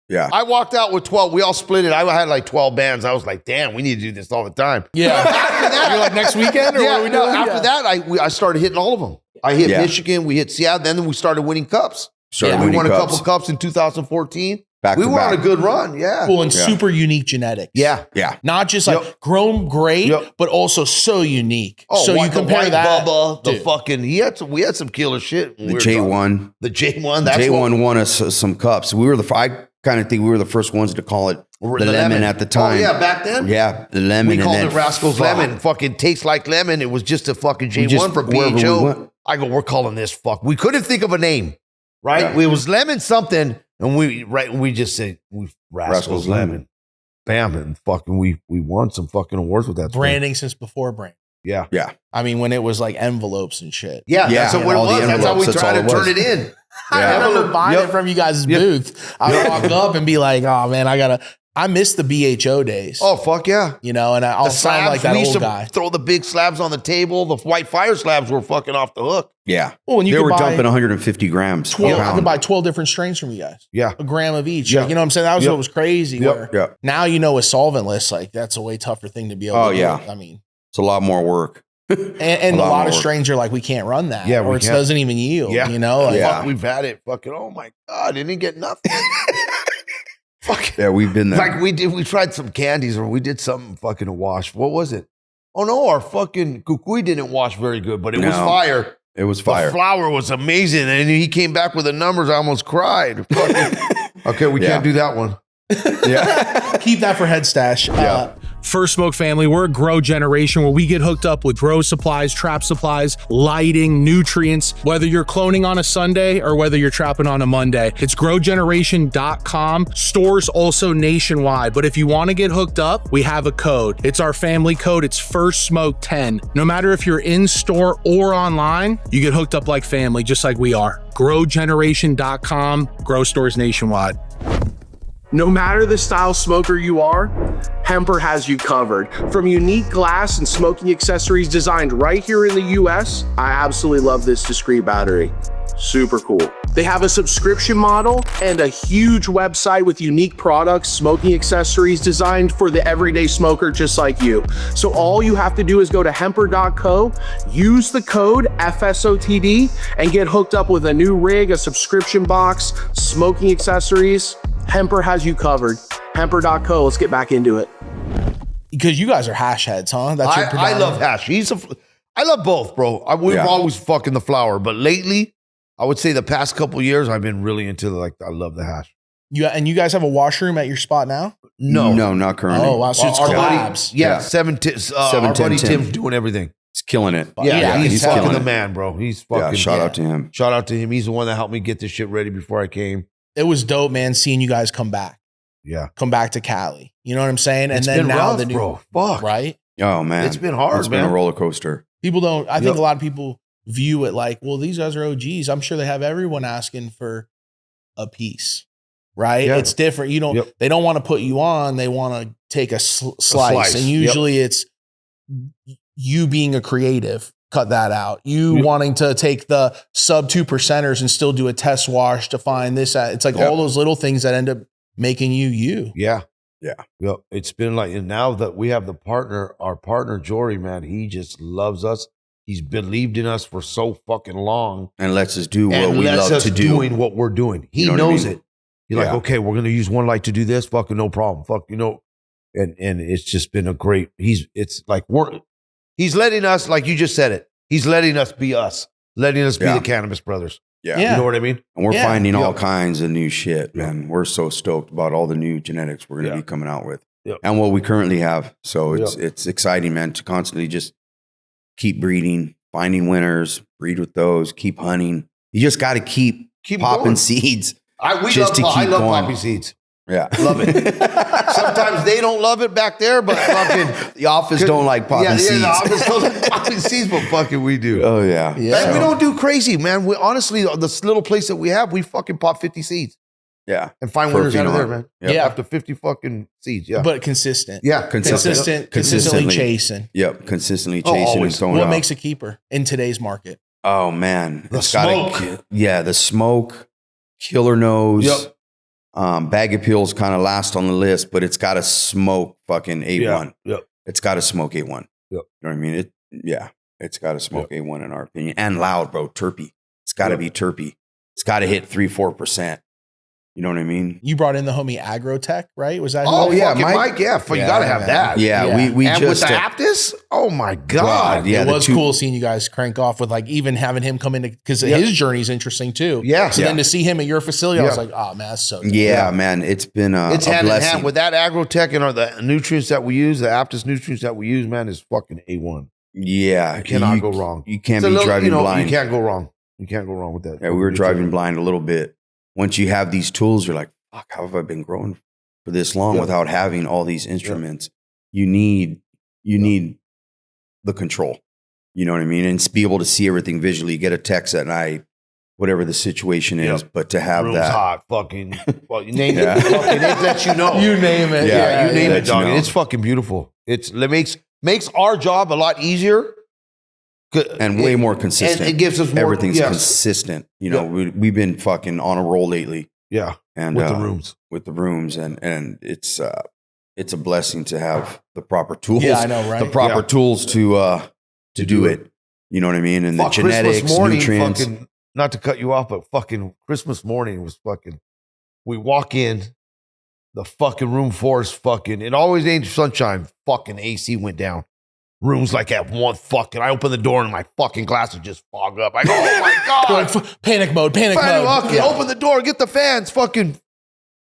Yeah. I walked out with 12. We all split it. I had like 12 bands. I was like, damn, we need to do this all the time. Yeah. After that, you're like, next weekend? Or what are we doing? After that, I started hitting all of them. I hit Michigan. We hit Seattle. Then we started winning cups. We won a couple cups in 2014. We were on a good run. Yeah. Well, and super unique genetics. Yeah. Yeah. Not just like grown great, but also so unique. Oh, so you compare that. Bubba, the fucking, we had some killer shit. The J1. The J1. That's J1 won us some cups. I kind of think we were the first ones to call it the lemon at the time. Oh, yeah, back then? Yeah, the lemon. We called it Rascal's Lemon. Fucking tastes like lemon. It was just a fucking J1 for BHO. I go, we're calling this fuck. We couldn't think of a name, right? It was lemon something, and we just said, Rascal's Lemon. Bam, and fucking we won some fucking awards with that. Branding since before brand. Yeah. Yeah. I mean, when it was like envelopes and shit. Yeah, that's what it was. That's how we tried to turn it in. I remember buying it from you guys' booth. I would walk up and be like, oh man, I miss the BHO days. Oh, fuck yeah. You know, and I'll sound like that old guy. Throw the big slabs on the table. The white fire slabs were fucking off the hook. Yeah. Well, and they were dumping 150 grams. 12, I could buy 12 different strains from you guys. Yeah. A gram of each. Yeah. Like, you know what I'm saying? That was what was crazy. Yeah. Now, you know, with solventless, like that's a way tougher thing to be able to do. I mean, it's a lot more work. and a lot of strains are like, we can't run that. Yeah. Or it doesn't even yield. Yeah. You know? Like, fuck, we've had it. Fucking, oh my God. Didn't get nothing. Fuck. Yeah, we've been there. Like we tried some candies or we did something fucking to wash. What was it? Oh no, our fucking kukui didn't wash very good, but it was fire. It was fire. The flour was amazing. And he came back with the numbers. I almost cried. Okay, we can't do that one. Yeah. Keep that for head stash. First Smoke family, we're a grow generation where we get hooked up with grow supplies, trap supplies, lighting, nutrients, whether you're cloning on a Sunday or whether you're trapping on a Monday. It's growgeneration.com. Stores also nationwide. But if you want to get hooked up, we have a code. It's our family code. It's First Smoke 10. No matter if you're in store or online, you get hooked up like family, just like we are. Growgeneration.com. Grow stores nationwide. No matter the style smoker you are, Hemper has you covered. From unique glass and smoking accessories designed right here in the US, I absolutely love this discreet battery. Super cool. They have a subscription model and a huge website with unique products, smoking accessories designed for the everyday smoker just like you. So all you have to do is go to hemper.co, use the code FSOTD, and get hooked up with a new rig, a subscription box, smoking accessories. Hemper has you covered. Hemper.co. Let's get back into it. Because you guys are hash heads, huh? That's your I love hash. I love both, bro. We've always fucking the flower, but lately, I would say the past couple years, I've been really into I love the hash. And you guys have a washroom at your spot now? No, not currently. Oh wow, so it's collabs. Our buddy Tim's doing everything. He's killing it. Yeah, he's fucking the man, bro. He's fucking. Shout out to him. Shout out to him. He's the one that helped me get this shit ready before I came. It was dope, man, seeing you guys come back. Yeah. Come back to Cali. You know what I'm saying? It's been rough, bro. Fuck. Right? Oh, man. It's been hard, It's been a roller coaster. People don't, I think a lot of people view it like, well, these guys are OGs. I'm sure they have everyone asking for a piece, right? Yeah. It's different. You don't, they don't want to put you on. They want to take a slice. And usually it's you being a creative. Cut that out. You wanting to take the sub 2%ers and still do a test wash to find this. It's like all those little things that end up making you. Yeah. It's been like, and now that we have our partner, Jory, man, he just loves us. He's believed in us for so fucking long. And lets us do what we love to do. Doing what we're doing. He knows it. You're like, okay, we're going to use one light to do this. Fucking no problem. Fuck, you know. And it's just been a great, he's letting us, like you just said it, he's letting us be us, letting us be the Cannabis Brothers. Yeah. You know what I mean? And we're finding all kinds of new shit, man. We're so stoked about all the new genetics we're going to be coming out with and what we currently have. So it's exciting, man, to constantly just keep breeding, finding winners, breed with those, keep hunting. You just got to keep popping going. Seeds. I love poppy seeds. Yeah. Love it. Sometimes they don't love it back there, but fucking the office don't like popping seeds. The office don't like popping seeds, but fucking we do. Oh yeah. And we don't do crazy, man. We honestly, this little place that we have, we fucking pop 50 seeds. Yeah. And find winners out of there, man. Yep. Yeah. After 50 fucking seeds. Yeah. But consistent. Yeah. Consistently chasing. Yep. Consistently chasing and throwing What out. makes a keeper in today's market? Oh man. The smoke. The smoke, killer nose. Yep. Bag of pills kind of last on the list, but it's got to smoke fucking A1. Yep. It's got to smoke A1. Yep. You know what I mean? It's got to smoke A1 in our opinion. And loud, bro. Terpy. It's got to be terpy. It's got to hit 3-4%. You know what I mean? You brought in the homie Agrotech, right? Was that? Oh, yeah, Mike. Mike. Yeah, you got to have that. Yeah, we and just with the Aptus, oh my God. Yeah, it was cool seeing you guys crank off with like even having him come in because his journey is interesting too. Yeah. So then to see him at your facility, I was like, oh man, that's so dope. Yeah, man, it's been it's a hand blessing. in hand with that Agrotech and the nutrients that we use, the Aptus nutrients that we use, man, is fucking A1. Yeah, You cannot go wrong. You can't be driving blind. You can't go wrong. You can't go wrong with that. Yeah, we were driving blind a little bit. Once you have these tools, you're like, fuck, how have I been growing for this long without having all these instruments? You need the control. You know what I mean? And to be able to see everything visually, get a text at night, whatever the situation is, but to have Room's that. hot, fucking, well, you name it. Fucking, it lets you know. You name it. Yeah, you name it, dog. You know. It's fucking beautiful. It makes our job a lot easier. And way more consistent. And it gives us more. Everything's consistent. You know, we've been fucking on a roll lately. Yeah. And with the rooms. With the rooms. And it's a blessing to have the proper tools. Yeah, I know, right? The proper tools to do it. You know what I mean? And the genetics, Christmas morning, nutrients. fucking, not to cut you off, but fucking Christmas morning was fucking, we walk in, the fucking room force fucking, it always ain't sunshine, fucking AC went down. Room's like at one fucking, I open the door and my fucking glasses just fog up. I go, oh my God. Like, panic mode. Fucking open the door, get the fans, fucking.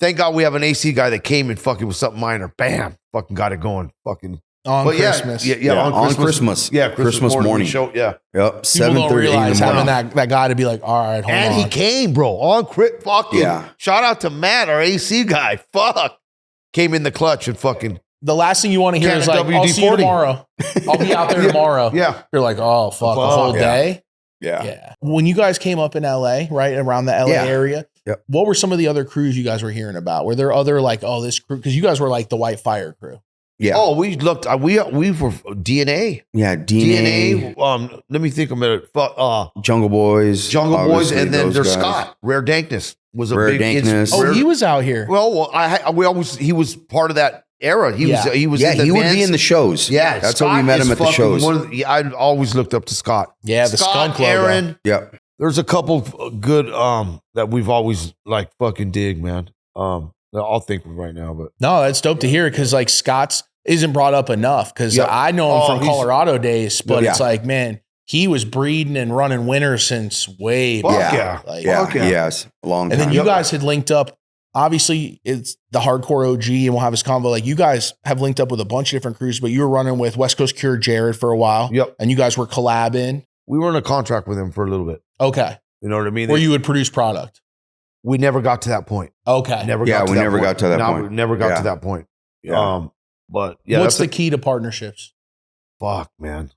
Thank God we have an AC guy that came and fucking with something minor. Bam, fucking got it going. Fucking. On Christmas. On Christmas. Yeah, Christmas morning. Yep. Yep. People 7:30 don't realize in the morning. having that guy to be like, all right, hold on. And he came, bro. On fucking. Yeah. Shout out to Matt, our AC guy. Fuck. Came in the clutch and fucking. The last thing you want to hear is like, I'll see you tomorrow. I'll be out there tomorrow. Yeah. You're like, oh, fuck, the whole day? Yeah. When you guys came up in LA, right, around the LA area, what were some of the other crews you guys were hearing about? Were there other like, oh, this crew? Because you guys were like the White Fire crew. Yeah. Oh, we looked, we were DNA. Yeah, DNA. Let me think a minute. Jungle Boys. And then there's Scott. Rare Dankness was a big. Oh, he was out here. Well, he was part of that era. He was. Yeah, in the he would bands. be in the shows. Yeah, that's Scott how we met him at the shows. I always looked up to Scott. Yeah, the Scott, skunk logo. Aaron. Yep. There's a couple good that we've always like fucking dig, man. I'll think of it right now, but no, that's dope to hear because like Scott's isn't brought up enough because I know him from Colorado days, but it's like, man, he was breeding and running winter since way back. Yes, a long time. And then you guys had linked up. Obviously, it's the hardcore OG, and we'll have his convo. Like you guys have linked up with a bunch of different crews, but you were running with West Coast Cure Jared for a while. Yep. And you guys were collabing. We were in a contract with him for a little bit. Okay. You know what I mean? Where you would produce product. We never got to that point. Okay. We never got to that point. Yeah. But yeah, what's the key to partnerships? Fuck, man.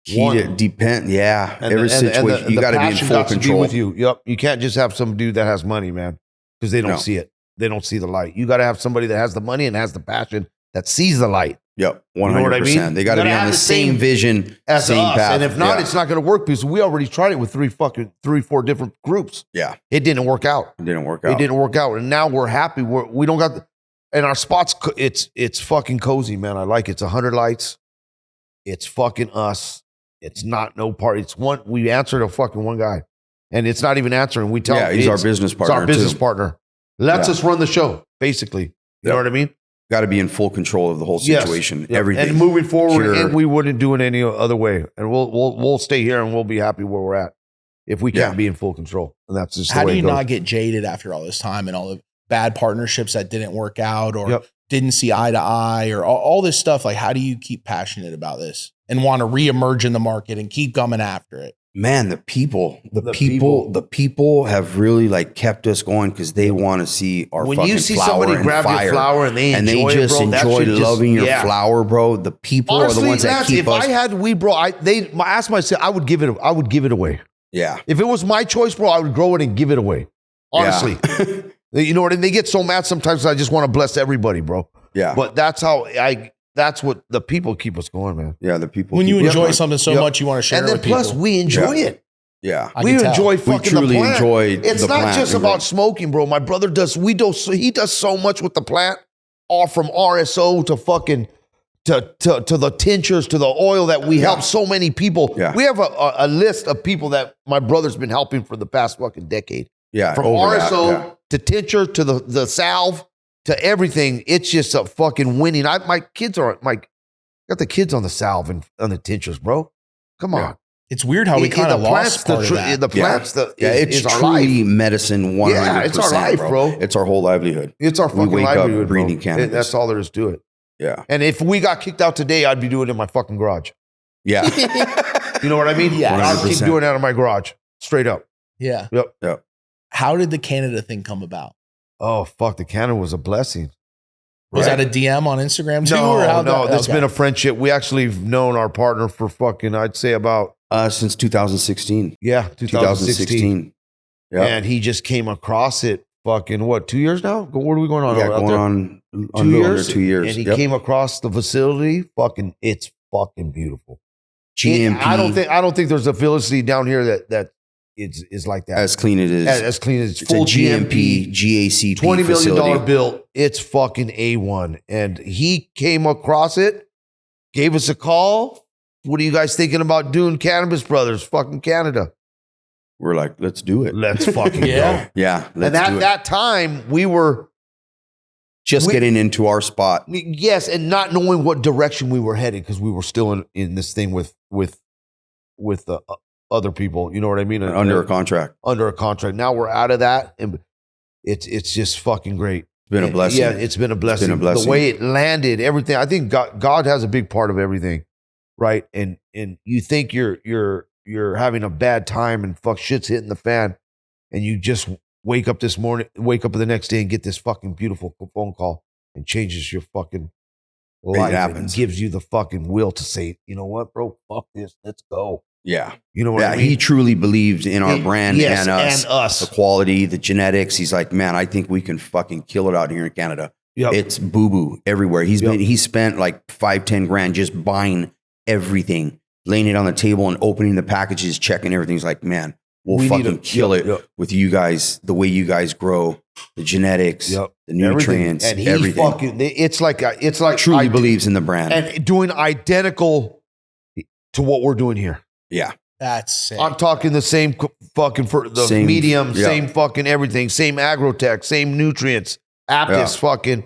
Key to depend. Yeah. Every situation, you got to be in full control. With you. Yep. You can't just have some dude that has money, man, because they don't see it. They don't see the light. You got to have somebody that has the money and has the passion that sees the light. Yep. 100%. You know what I mean? They got to be on the same vision, as same us. path. And if not, it's not going to work because we already tried it with 3-4 different groups. Yeah. It didn't work out. It didn't work out. And now we're happy. We don't got and our spots. It's fucking cozy, man. I like it. It's 100 lights. It's fucking us. It's not no party. It's one. We answer to fucking one guy, and it's not even answering. We tell him he's our business partner. It's our business partner. Lets us run the show, basically. You know what I mean? Got to be in full control of the whole situation. Yes. Everything. And moving forward, and we wouldn't do it any other way. And we'll stay here and we'll be happy where we're at if we can't be in full control. And that's just how the way do you it goes. not get jaded after all this time and all the bad partnerships that didn't work out or didn't see eye to eye or all this stuff? Like, how do you keep passionate about this and want to reemerge in the market and keep coming after it? Man, the people have really like kept us going because they want to see our when fucking you see flower somebody grab fire, your flower and they just enjoy loving your flower, bro. The people are the ones that keep us. If I had weed, bro, I asked myself, I would give it away. Yeah. If it was my choice, bro, I would grow it and give it away. Honestly. You know what I mean? They get so mad sometimes. I just want to bless everybody, bro. Yeah. But that's what the people keep us going, man. Yeah, the people. When you enjoy something so much, you want to share it with people. And then plus, we enjoy it. Yeah. We enjoy fucking the plant. We truly enjoy It's the not plant. just about smoking, bro. My brother he does so much with the plant, all from RSO to fucking to the tinctures to the oil that we help so many people. Yeah. We have a list of people that my brother's been helping for the past fucking decade. Yeah. From RSO to tincture to the salve to everything. It's just a fucking winning. Got the kids on the salve and on the tinctures, bro. Come on. It's weird how we kind of lost part of that. The plants, it's truly medicine 100%. Yeah, it's our life, bro. It's our whole livelihood. It's our fucking we wake livelihood, up breathing bro. cannabis. That's all there is to it. Yeah. And if we got kicked out today, I'd be doing it in my fucking garage. Yeah. You know what I mean? Yeah. I'd keep doing that in my garage. Straight up. Yeah. Yep. How did the Canada thing come about? Oh, fuck. The Canada was a blessing. Was that a DM on Instagram too? No. It's been a friendship. We actually have known our partner for fucking, I'd say about... since 2016. Yeah, 2016. Yeah. And he just came across it fucking, 2 years now? What are we going on? Yeah, going on 2 years? 2 years. And he came across the facility. Fucking, it's fucking beautiful. GMP. I don't think there's a facility down here that is like that. As clean it is. As clean as it's full a GMP, GACP $20 facility. million bill. It's fucking A1. And he came across it, gave us a call. What are you guys thinking about doing? Cannabis Brothers, fucking Canada. We're like, let's do it. Let's fucking go. Yeah. And at that time, we were just getting into our spot. Yes, and not knowing what direction we were headed because we were still in this thing with other people. You know what I mean? Under a contract. Under a contract. Now we're out of that, and it's just fucking great. It's been a blessing. Yeah, it's been a blessing. The way it landed, everything. I think God has a big part of everything, right? And you think you're having a bad time and shit's hitting the fan, and you just wake up the next day and get this fucking beautiful phone call and changes your fucking life. And gives you the fucking will to say, you know what, bro, fuck this, let's go. Yeah. You know what I mean? He truly believed in our brand and us. The quality, the genetics. He's like, man, I think we can fucking kill it out here in Canada. Yep. It's boo-boo everywhere. He spent like 5-10 grand just buying everything, laying it on the table and opening the packages, checking everything. He's like, man, we fucking kill it with you guys, the way you guys grow, the genetics, the nutrients, everything. It's like truly believes in the brand and doing identical to what we're doing here. Yeah. That's sick. I'm talking the same fucking same medium, same fucking everything, same agrotech, same nutrients, Aptus fucking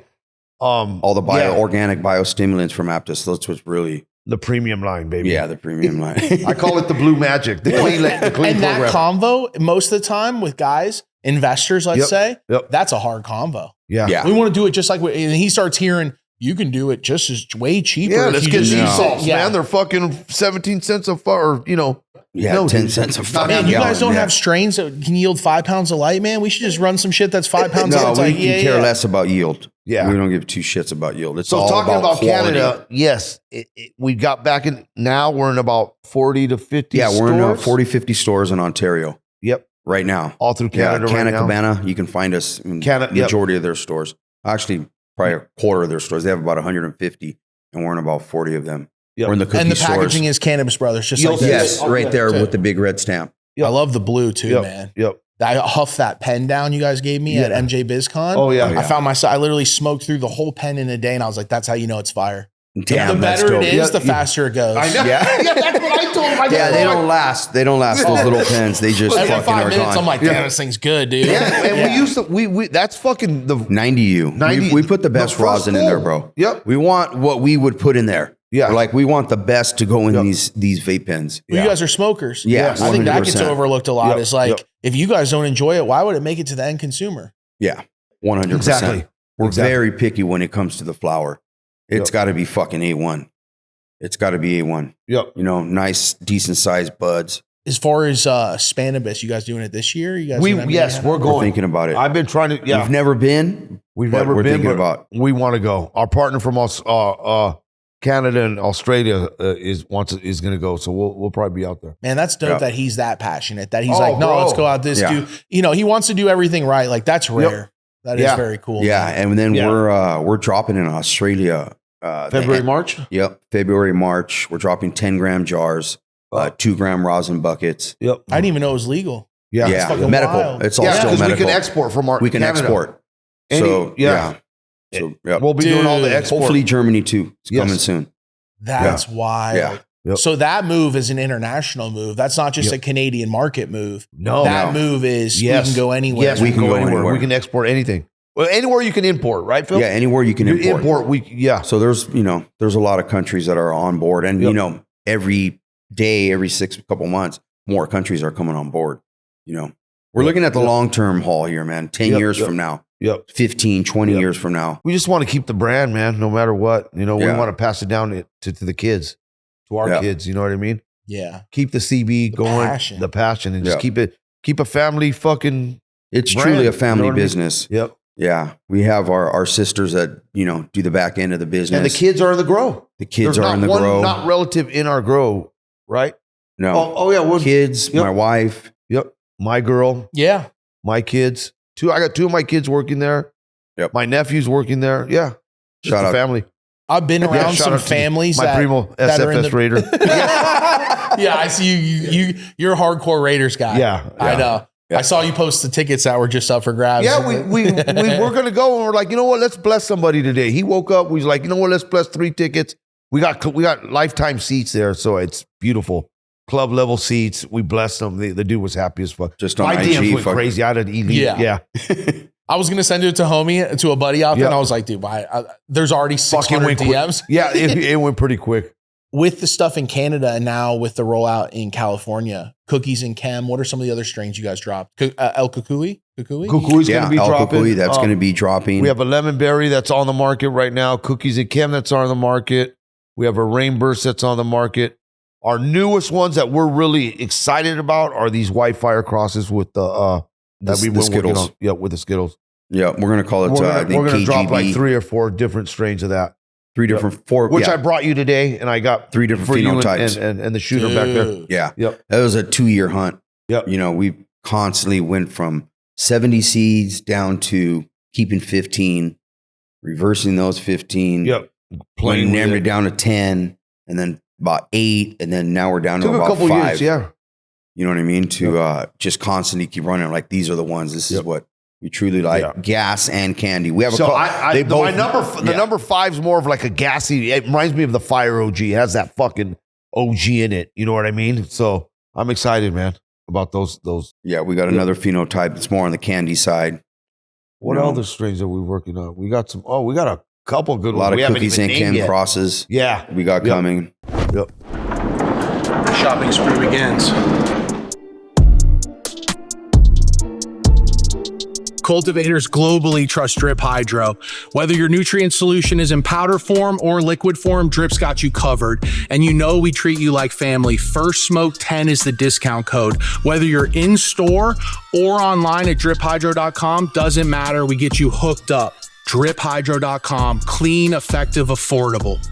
all the organic biostimulants from Aptus. That's what's really the premium line, baby. Yeah, the premium line. I call it the blue magic, the clean and program. That convo, most of the time with guys, investors, let's say, that's a hard convo. Yeah. We want to do it just like, and he starts hearing, you can do it just as way cheaper. Yeah, let's get sea salts, man. They're fucking 17 cents a or 10 cents a fucking man, you guys don't have strains that can yield 5 pounds of light, man. We should just run some shit that's 5 pounds of light. We care less about yield. Yeah. We don't give two shits about yield. It's so all talking about quality. Canada, yes, we got back in, now we're in about 40 to 50 stores. Yeah, we're in 40, 50 stores in Ontario. Yep. Right now. All through Canada right now. Cabana, you can find us in the majority of their stores. Actually, probably a quarter of their stores. They have about 150, and we're in about 40 of them. Yep. We're in the cookie and the stores. packaging is Cannabis Brothers, just like this. Yes, right there with the big red stamp. Yep. I love the blue too, man. Yep. I huffed that pen down you guys gave me at MJ BizCon. Oh yeah. I found myself, I literally smoked through the whole pen in a day, and I was like, that's how you know it's fire. Damn, the better it is, the faster it goes. I know. Yeah, that's what I told him. They don't last. They don't last, those little pens. They just Every fucking 5 are minutes, gone. I'm like, damn, this thing's good, dude. Yeah, and we used to, we that's fucking the 90U. We put the best rosin in there, bro. Yep. We want what we would put in there. Yeah. Like, we want the best to go in these vape pens. Well, you guys are smokers. Yeah, I think that gets 100%. overlooked a lot. It's like, if you guys don't enjoy it, why would it make it to the end consumer? Yeah, 100%. Exactly. We're very picky when it comes to the flower. It's got to be fucking A1. It's got to be A1. Yep. You know, nice, decent sized buds. As far as Spanibus, you guys doing it this year? You guys? Yes, we're going. We're thinking about it. I've been trying to. Yeah, we've never been. We've never been. Thinking about. We want to go. Our partner from Canada and Australia is going to go. So we'll probably be out there. Man, that's dope that he's that passionate. That he's like, no, bro. let's go out this. Do he wants to do everything right? Like, that's rare. That is very cool. Yeah, man. and then we're dropping in Australia. February, March? Yep. February, March. We're dropping 10-gram jars, 2-gram rosin buckets. Yep. I didn't even know it was legal. Yeah. Medical. Wild. It's all still medical. We can export from We can Canada. export. So, So, we'll be doing all the export. Hopefully Germany too. It's coming soon. That's wild. Yeah. Yep. So that move is an international move. That's not just a Canadian market move. No. That move is we can go anywhere. Yes, we can go anywhere. We can export anything. Well, anywhere you can import, right, Phil? Yeah, anywhere you can import. So there's a lot of countries that are on board, and every day, every couple months, more countries are coming on board. We're looking at the long-term haul here, man. 10 years from now. 15, 20 years from now. We just want to keep the brand, man, no matter what. We want to pass it down to the kids, to our kids. You know what I mean? Yeah. Keep the CB going, the passion, and just keep a family fucking. It's brand, truly a family business. I mean? Yep. Yeah. We have our sisters that, do the back end of the business. And the kids are in the grow. The kids are in the grow. Not relative in our grow, right? No. Oh yeah. Kids, my wife. Yep. My girl. Yeah. My kids. I got 2 of my kids working there. Yep. My nephew's working there. Yeah. Shout out. Family. I've been around some families my primo that are in SFS the Raider. Yeah, I see you're a hardcore Raiders guy. Yeah. I know. Yeah. I saw you post the tickets that were just up for grabs. Yeah, we were gonna go and we're like, you know what? Let's bless somebody today. He woke up. We was like, you know what? Let's bless 3 tickets. We got lifetime seats there, so it's beautiful. Club level seats. We blessed them. The dude was happy as fuck. Just on my IG, DMs went crazy. I had an elite. Yeah. I was gonna send it to a buddy out there, and I was like, dude, there's already 600 DMs. Yeah, it went pretty quick. With the stuff in Canada and now with the rollout in California, Cookies and Chem, what are some of the other strains you guys dropped? El Kukui? Kukui's going to be dropping. Kukui, that's going to be dropping. We have a lemon berry that's on the market right now. Cookies and Chem that's on the market. We have a rainburst that's on the market. Our newest ones that we're really excited about are these Wi-Fi crosses with the Skittles. Yeah, with the Skittles. Yeah, we're going to call it. We're going to drop like 3 or 4 different strains of that. 3 different, 4. Which I brought you today, and I got 3 different phenotypes. And the shooter back there. Yeah. Yep. That was a 2-year hunt. Yep. We constantly went from 70 seeds down to keeping 15, reversing those 15. Yep. Playing it down to 10, and then about 8, and then now we're down to about 5. Years, yeah. You know what I mean? To just constantly keep running. Like, these are the ones. This is what we truly like. Gas and candy. We have the number 5 is more of like a gassy. It reminds me of the Fire OG. It has that fucking OG in it. You know what I mean? So I'm excited, man, about those. Yeah, we got another phenotype. It's more on the candy side. What other strains are we working on? We got some. We got a couple good ones. A lot of Cookies and Chem crosses. Yeah, we got coming. Yep. Shopping spree begins. Cultivators globally trust Drip Hydro. Whether your nutrient solution is in powder form or liquid form, Drip's got you covered. And we treat you like family. First Smoke 10 is the discount code. Whether you're in store or online at driphydro.com, doesn't matter. We get you hooked up. driphydro.com, clean, effective, affordable.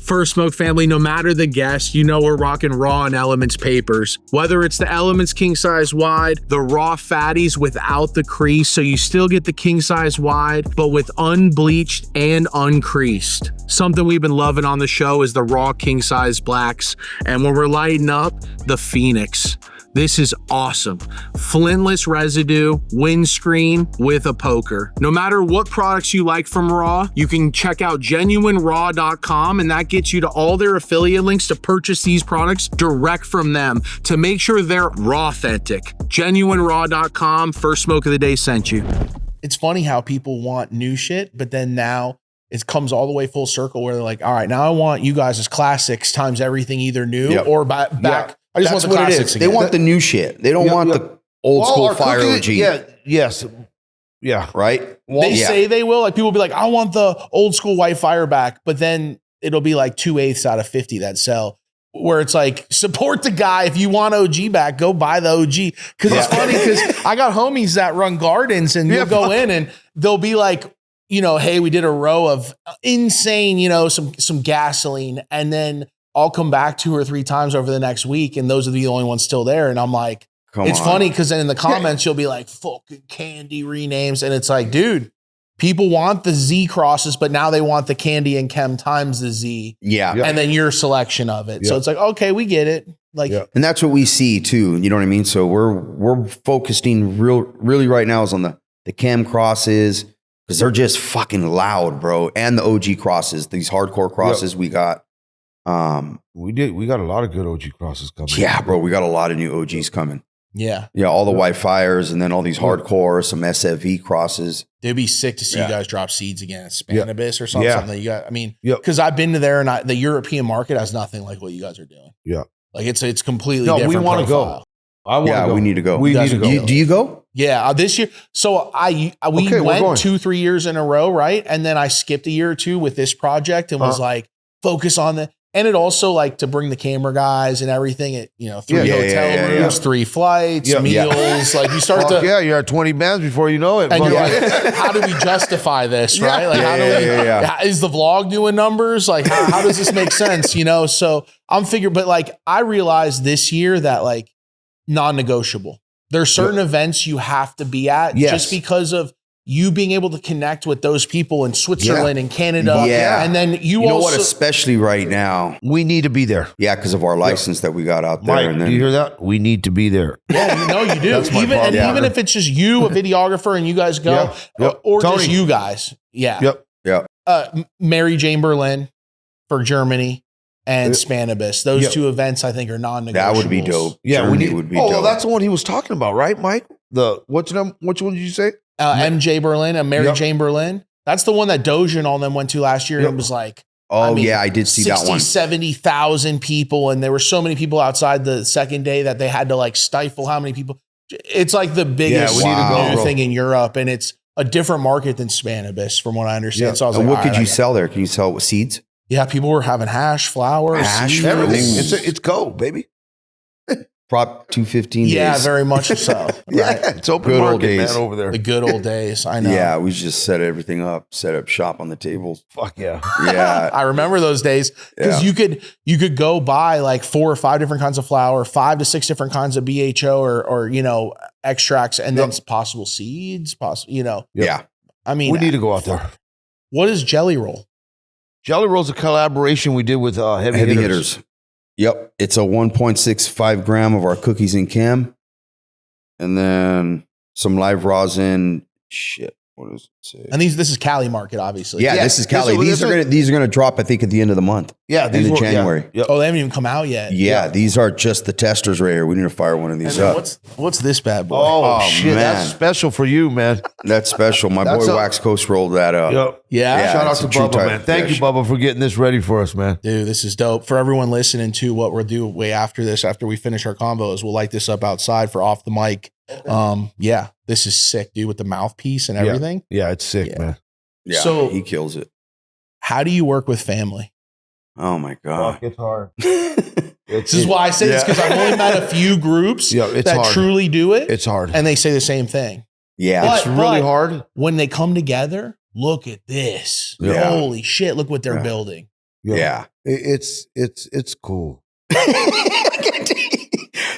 First Smoke family, no matter the guest, we're rocking Raw and Elements papers. Whether it's the Elements king size wide, the Raw fatties without the crease, so you still get the king size wide, but with unbleached and uncreased. Something we've been loving on the show is the Raw king size blacks, and when we're lighting up, the Phoenix. This is awesome. Flintless residue, windscreen with a poker. No matter what products you like from Raw, you can check out genuineraw.com, and that gets you to all their affiliate links to purchase these products direct from them to make sure they're raw authentic. Genuineraw.com, First Smoke of the Day sent you. It's funny how people want new shit, but then now it comes all the way full circle where they're like, all right, now I want you guys as classics times everything either new or back. Yeah. I just want the classics again. They want the new shit. They don't want the old school Fire OG. Yeah. Right? They say they will. Like, people will be like, I want the old school white fire back, but then it'll be like 2/8 out of 50 that sell. Where it's like, support the guy. If you want OG back, go buy the OG. Because it's funny, because I got homies that run gardens, and you'll go in and they'll be like, hey, we did a row of insane, some gasoline, and then I'll come back 2 or 3 times over the next week, and those are the only ones still there. And I'm like, it's funny because then in the comments, you'll be like, fucking candy renames. And it's like, dude, people want the Z crosses, but now they want the candy and chem times the Z. Yeah. And then your selection of it. So it's like, okay, we get it. Like, and that's what we see too. You know what I mean? So we're focusing really right now is on the chem crosses, because they're just fucking loud, bro. And the OG crosses, these hardcore crosses we got. We got a lot of good OG crosses coming. Yeah, bro, we got a lot of new OGs coming. Yeah. Yeah, all the Wi-Fiers and then all these hardcore, some SFV crosses. It'd be sick to see you guys drop seeds again at Cannabis or something. Yeah. Something that you got. I mean, because I've been to there and the European market has nothing like what you guys are doing. Yeah. Like it's completely different. We want to go. We need to go. We need to go. Do you go? Yeah, this year. So we went 2-3 years in a row, right? And then I skipped a year or two with this project and was like, focus on the. And it also like to bring the camera guys and everything. It 3 hotel rooms, 3 flights, meals. Like you start to you're at 20 bands before you know it. And you're like, how do we justify this, right? Like how do we? Is the vlog doing numbers? Like how does this make sense? So I'm figuring, but like I realized this year that like non-negotiable. There's certain events you have to be at just because of you being able to connect with those people in Switzerland and Canada. Yeah. And then you know what, especially right now. We need to be there. Yeah, because of our license that we got out there. Mike, and then, do you hear that? We need to be there. Yeah, you do. Even if it's just you, a videographer, and you guys go, or Tony. Just you guys. Yeah. Mary Jane Berlin for Germany. And Spanibus. Those 2 events, I think, are non-negotiables. That would be dope. Yeah, Germany would be dope. Well, that's the one he was talking about, right, Mike? Which one did you say? MJ Berlin and Mary Jane Berlin. That's the one that Doja and all them went to last year. And it was like, I did see 60, that one. 70,000 people. And there were so many people outside the second day that they had to like stifle how many people. It's like the biggest new thing in Europe. And it's a different market than Spanibus, from what I understand. Yeah. So I was and like, what could you sell there? Can you sell with seeds? Yeah, people were having hash, flour, seeds, everything. It's go, baby. Prop 215 days. Yeah, very much so. It's open good market, old days. man, over there. The good old days. I know. Yeah, we just set everything up, set up shop on the tables. Fuck yeah. Yeah. I remember those days because you could go buy like 4 or 5 different kinds of flour, 5 to 6 different kinds of BHO or extracts, and then possible seeds, Yeah. I mean, we need to go out there. What is Jelly Roll? Jelly Roll's a collaboration we did with heavy hitters. Yep. It's a 1.65 gram of our Cookies and Chem. And then some live rosin. Shit. What does it say? And this is Cali market, obviously. Yeah, this is Cali. These are gonna drop, I think, at the end of the month. Yeah, in January. Yeah. Oh, they haven't even come out yet. Yeah, these are just the testers right here. We need to fire one of these up. What's this bad boy? Oh shit, man. That's special for you, man. That's special. My boy Wax Coast rolled that up. Yep. Yeah. Shout out to Bubba, man. Thank you, Bubba, for getting this ready for us, man. Dude, this is dope. For everyone listening to what we'll do way after this, after we finish our convo, is we'll light this up outside for off the mic. Yeah, this is sick, dude, with the mouthpiece and everything. Yeah, it's sick, man. Yeah, so he kills it. How do you work with family? Oh my God. Fuck, it's hard. This is why I say this, because I've only met a few groups that truly do it. It's hard. And they say the same thing. Yeah. It's really hard. When they come together, look at this. Yeah. Holy shit, look what they're building. Yeah. It's cool.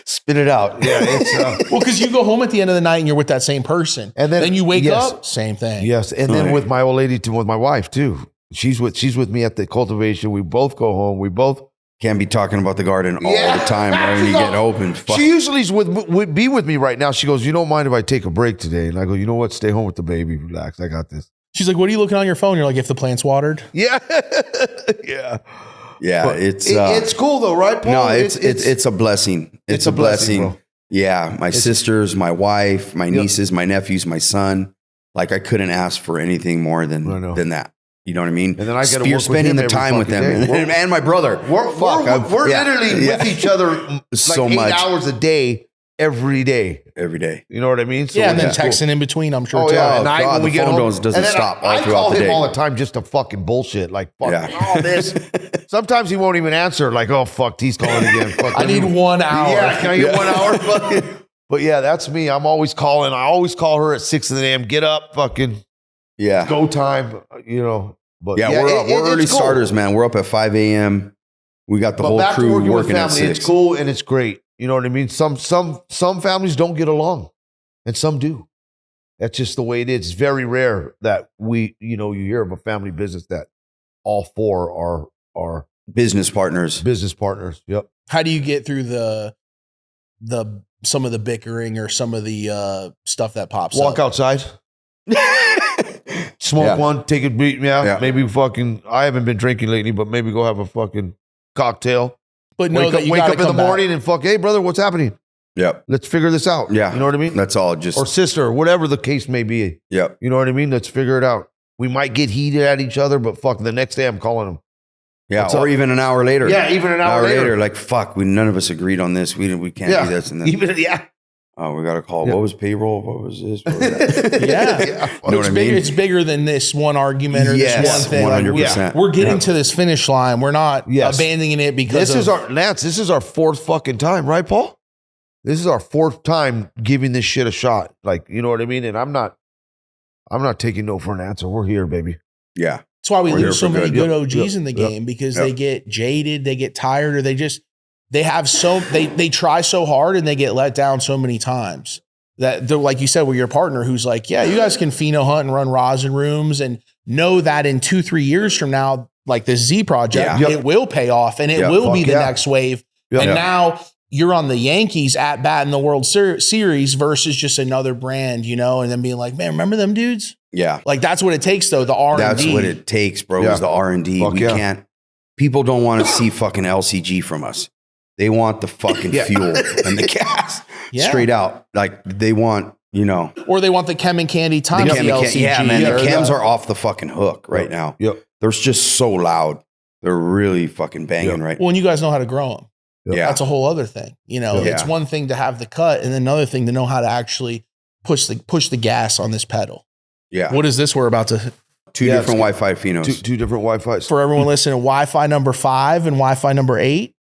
Spit it out. Yeah, it's well, because you go home at the end of the night and you're with that same person, and then you wake up, same thing. Yes, and then with my old lady, with my wife too. She's with me at the cultivation. We both go home. We both can't be talking about the garden all the time when you get open. She usually is be with me right now. She goes, "You don't mind if I take a break today?" And I go, "You know what? Stay home with the baby. Relax. I got this." She's like, "What are you looking on your phone?" You're like, "If the plant's watered." Yeah, yeah. Yeah, but it's cool though, right, Paul? No, it's a blessing. It's a blessing. Bro. Yeah, my sisters, my wife, my nieces, my nephews, my son. Like I couldn't ask for anything more than that. You know what I mean? And then I got to spending the time with them and my brother. We're literally with each other like so 8 hours a day. Every day. You know what I mean? So and then texting cool. In between, I'm sure. Oh, yeah. At night when we get home, doesn't stop all throughout the day. I call him all the time just to fucking bullshit. Like, fuck all this. Sometimes he won't even answer. Like, oh, fuck, he's calling again. Fuck, I need 1 hour. Yeah, can I get 1 hour? But yeah, that's me. I'm always calling. I always call her at 6 a.m. Get up, fucking go time, But yeah, we're early starters, man. We're up at 5 a.m. We got the whole crew working at 6. It's cool and it's great. You know what I mean? Some families don't get along, and some do. That's just the way it is. It's very rare that you hear of a family business that all 4 are business partners. Yep. How do you get through some of the bickering or some of the stuff that pops up? Walk outside. Smoke one, take a beat. Yeah, maybe fucking. I haven't been drinking lately, but maybe go have a fucking cocktail. But no, wake up in the morning and fuck, hey, brother, what's happening? Yep. Let's figure this out. Yeah. You know what I mean? That's all just. Or sister, whatever the case may be. Yep. You know what I mean? Let's figure it out. We might get heated at each other, but fuck, the next day I'm calling them. Yeah. Or even an hour later. Yeah, even an hour later. Like, fuck, none of us agreed on this. We can't do this. And then, oh, we got to call. Yeah. What was payroll? What was this? What was that? Yeah. You know what I mean? It's bigger than this one argument or this one thing. 100%. Like, we're getting to this finish line. We're not abandoning it because this is our fourth fucking time, right, Paul? This is our fourth time giving this shit a shot. Like, you know what I mean? And I'm not taking no for an answer. We're here, baby. Yeah. That's why we lose so many good OGs in the game because they get jaded, they get tired, or they try so hard and they get let down so many times that they're, like you said, with your partner who's like, yeah, you guys can pheno hunt and run rosin rooms and know that in 2-3 years from now, like the Z project, it will pay off and it will be the next wave. And now you're on the Yankees at bat in the World Series versus just another brand, you know, and then being like, man, remember them dudes? Yeah. Like that's what it takes though. The R&D. That's what it takes, bro, is the R&D. We can't, people don't want to see fucking LCG from us. They want the fucking fuel and the gas straight out. Like they want, you know. Or they want the chem and candy times the LCG. Yeah, man, the chems are off the fucking hook right now. Yep. They're just so loud. They're really fucking banging right now. Well, and you guys know how to grow them. Yeah. That's a whole other thing. You know, it's one thing to have the cut and another thing to know how to actually push the gas on this pedal. Yeah. What is this we're about to... Two different Wi-Fi phenos. Two different Wi-Fis. For everyone listening, Wi-Fi number 5 and Wi-Fi number 8.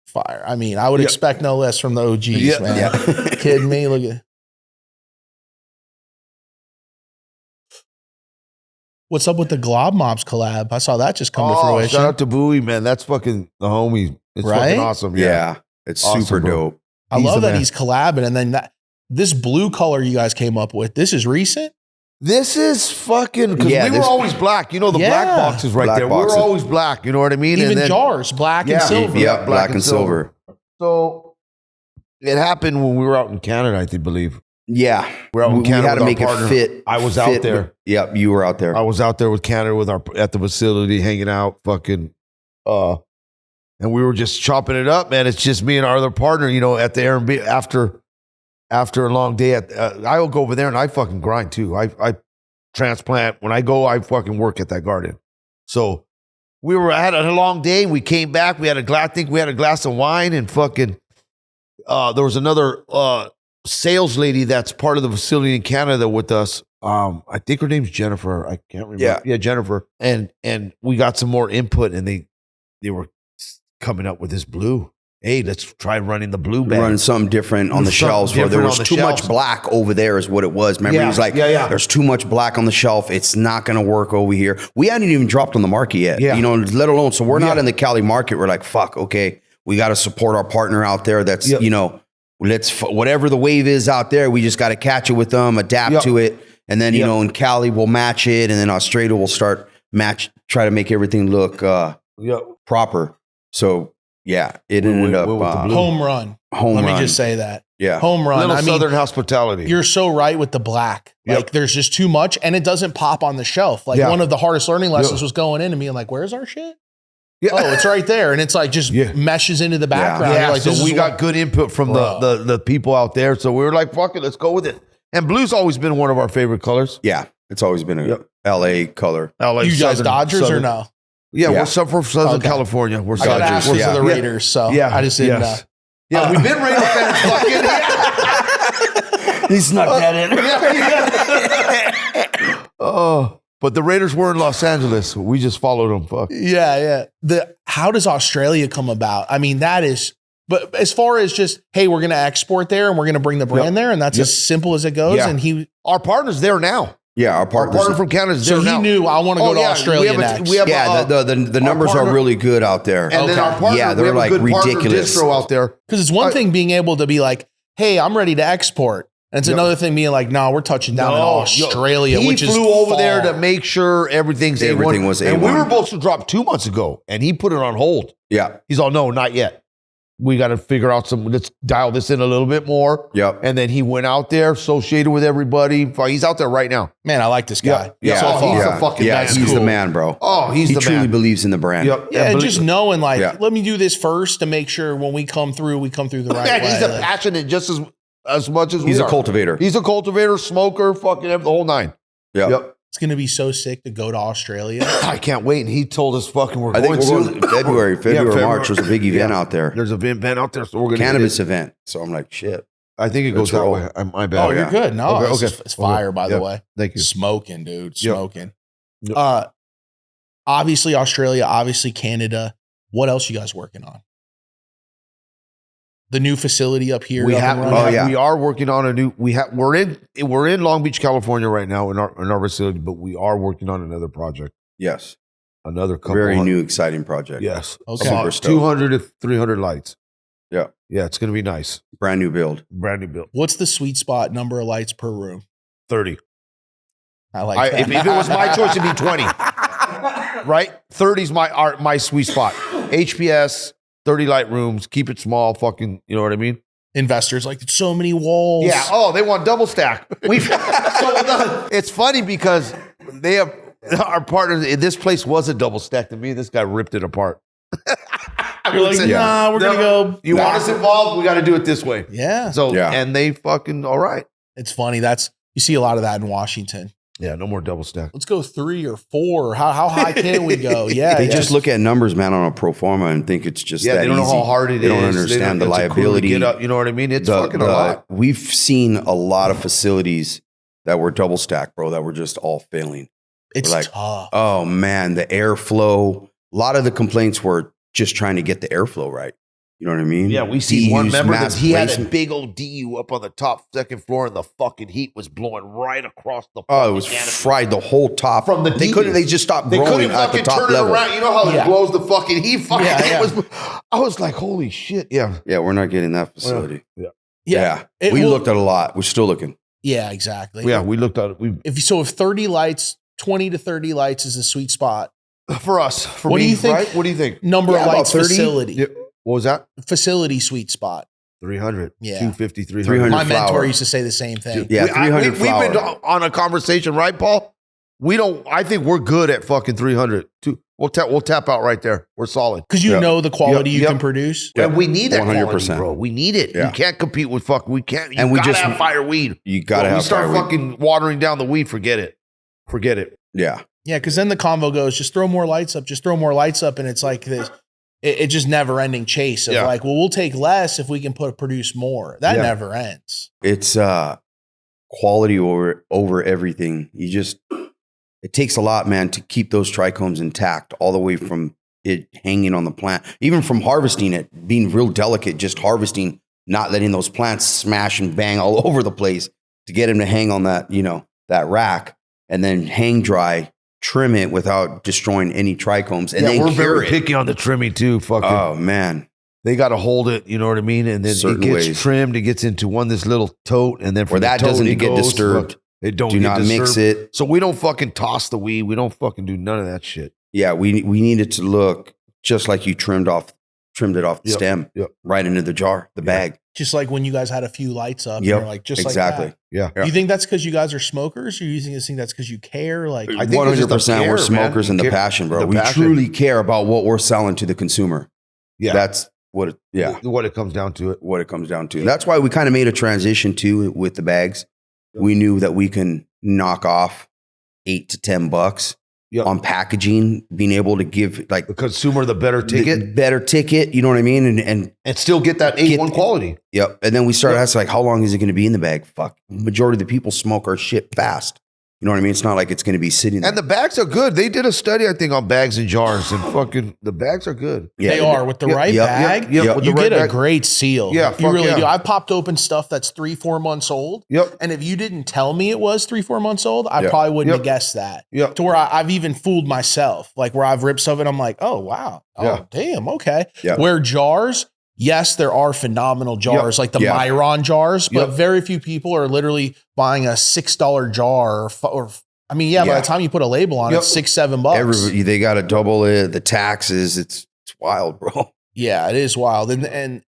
Fire. I mean, I would expect no less from the OGs, man. Yeah. Kidding me? Look at... What's up with the Glob Mobs collab? I saw that just come to fruition. Shout out to Bowie, man. That's fucking the homie. It's fucking awesome. Yeah. It's awesome, super dope. I love that he's collabing. And then this blue color you guys came up with, this is recent? This is fucking, because we were always black. You know, the black boxes right there. Boxes. We were always black. You know what I mean? Even jars, black and silver. Yeah, black and silver. So it happened when we were out in Canada, I believe. Yeah. We had to make it fit. I was out there. Yep, you were out there. I was out there with Canada at the facility, hanging out, fucking, and we were just chopping it up, man. It's just me and our other partner, you know, at the Airbnb after a long day. I will go over there and I fucking grind too. I transplant. When I go, I fucking work at that garden. So we had a long day. We came back. We had a glass of wine and fucking, there was another, sales lady that's part of the facility in Canada with us. I think her name's Jennifer. I can't remember. Yeah, Jennifer. And we got some more input and they were coming up with this blue. Hey, let's try running the blue bag. Running something different on the shelves where there was too much black over there is what it was. Remember, he was like, there's too much black on the shelf. It's not going to work over here. We hadn't even dropped on the market yet, you know, let alone. So we're not in the Cali market. We're like, fuck, okay, we got to support our partner out there. That's, you know, whatever the wave is out there, we just got to catch it with them, adapt to it. And then, you know, in Cali, we'll match it. And then Australia will start try to make everything look proper. So, yeah, it ended up home run. Let me just say that. Yeah. Home run. Little Southern hospitality. You're so right with the black. Like there's just too much and it doesn't pop on the shelf. Like one of the hardest learning lessons was going in and being like, where's our shit? Oh, it's right there. And it's like just meshes into the background. Yeah. Like, so we got good input from the people out there. So we were like, fuck it, let's go with it. And blue's always been one of our favorite colors. Yeah. It's always been a LA color. LA, you guys Dodgers or no? Yeah, we're from Southern California. We're Dodgers. We're the Raiders, so I just didn't know. Yeah, we've been Raider fans. Fucking He snuck that in. But the Raiders were in Los Angeles. We just followed them. Fuck. Yeah. How does Australia come about? I mean, that is. But as far as just, hey, we're going to export there and we're going to bring the brand there, and that's as simple as it goes. Yeah. And our partner's there now. Yeah, our partner from Canada is there now. So he knew I want to go to Australia next. The numbers are really good out there. And then our partner, they're like ridiculous out there. Because it's one thing being able to be like, hey, I'm ready to export. And it's another thing being like, no, we're touching down in Australia, which is flew over there to make sure everything was A1. And we were supposed to drop 2 months ago, and he put it on hold. Yeah. He's all, no, not yet. we got to figure out let's dial this in a little bit more. Yep. And then he went out there, associated with everybody. He's out there right now. Man, I like this guy. Yeah. So far. He's a fucking man. He's the man, bro. Oh, he the truly man. believes in the brand. Yep. Yeah, and just knowing let me do this first to make sure when we come through the right way. He's a passionate just as much as he's a cultivator. He's a cultivator, smoker, fucking the whole nine. Yep. It's going to be so sick to go to Australia. I can't wait. And he told us fucking we're going in February, March. There's a big event out there. There's an event out there. So we're going to cannabis event. So I'm like, shit. I think it goes that way. My bad. Oh, you're good. No, okay. It's fire, by the way. Thank you. Smoking, dude. Smoking. Yep. Obviously Australia, obviously Canada. What else you guys working on? The new facility up here. We are working on a new. We're in Long Beach, California right now in our facility, but we are working on another project. Yes, another couple very new, exciting project. Yes, okay. About 200 to 300 lights. Yeah, it's going to be nice. Brand new build. What's the sweet spot number of lights per room? 30. I like that. If it was my choice, it'd be 20. Right, 30's my sweet spot. HPS. 30 light rooms, keep it small, fucking, you know what I mean? Investors like, so many walls. Yeah, they want double stack. It's funny because they have, our partners, this place was a double stack to me. This guy ripped it apart. You're like, nah, we're going to go. You want us involved? We got to do it this way. Yeah. And they fucking, all right. It's funny. You see a lot of that in Washington. Yeah, no more double stack. Let's go 3 or 4. How high can we go? Yeah, they just look at numbers, man, on a pro forma and think it's just that they don't know easy. how hard it is. They don't understand the liability. Get up, you know what I mean? It's fucking a lot. We've seen a lot of facilities that were double stacked, bro, that were just all failing. It's tough. Oh man, the airflow. A lot of the complaints were just trying to get the airflow right. You know what I mean? Yeah, we see one member that he had a big old DU up on the top second floor, and the fucking heat was blowing right across the. Oh, it was fried the whole top from the. They just stopped growing at the top level. Around. You know how it blows the fucking heat. I was like, holy shit! Yeah, we're not getting that facility. Yeah. We looked at a lot. We're still looking. Yeah, exactly. Yeah, we looked at it. If 30 lights, 20 to 30 lights is a sweet spot for us. What do you think? Right? What do you think? Number of lights facility. Yeah. What was that? Facility sweet spot. 300. Yeah. 250, 300. My mentor used to say the same thing. Yeah, 300 We've been on a conversation, right, Paul? I think we're good at fucking 300. We'll tap out right there. We're solid. Because you know the quality you can produce. And we need that 100%. quality, bro. We need it. Yeah. You can't compete with we can't. You and we gotta have fire weed. You gotta have fire weed. We start weed. fucking watering down the weed, forget it. Yeah. Yeah, because then the convo goes, just throw more lights up, and it's like this. It just never ending chase of we'll take less if we can produce more. That never ends. It's quality over everything. It takes a lot, man, to keep those trichomes intact all the way from it hanging on the plant, even from harvesting it, being real delicate, just harvesting, not letting those plants smash and bang all over the place to get them to hang on that, that rack, and then hang dry. Trim it without destroying any trichomes, and then we're very it. picky on the trimming too. Fucking, oh man, they got to hold it. You know what I mean? And then it gets trimmed. It gets into this little tote, and then where that doesn't get disturbed. It don't do not mix it. So we don't fucking toss the weed. We don't fucking do none of that shit. Yeah, we need it to look just like you trimmed it off the stem, right into the jar, the bag. Just like when you guys had a few lights up, you're like, just exactly. Like that. Yeah. You think that's because you guys are smokers? Or you think that's because you care? Like, I think 100% we're smokers in the passion, bro. We truly care about what we're selling to the consumer. Yeah. That's what it comes down to. And that's why we kind of made a transition too with the bags. We knew that we can knock off $8 to $10 on packaging, being able to give like the consumer the better ticket. You know what I mean? And still get that A1 quality. Yep. And then we started asking like, how long is it going to be in the bag? Fuck. Majority of the people smoke our shit fast. You know what I mean? It's not like it's going to be sitting there. And the bags are good. They did a study, I think, on bags and jars, and fucking the bags are good. Yeah, they are. With the right bag, you get a great seal. Yeah, you really do. I popped open stuff that's 3-4 months old. Yep. And if you didn't tell me it was 3-4 months old, I probably wouldn't have guessed that. Yep. To where I've even fooled myself. Like where I've ripped some of it, I'm like, oh, wow. Oh, damn. Okay. Yep. Where jars, yes, there are phenomenal jars, like the Myron jars, but very few people are literally buying a $6 jar or by the time you put a label on it, $6-7. Everybody, they got to double it. The taxes, it's wild, bro. Yeah, it is wild. And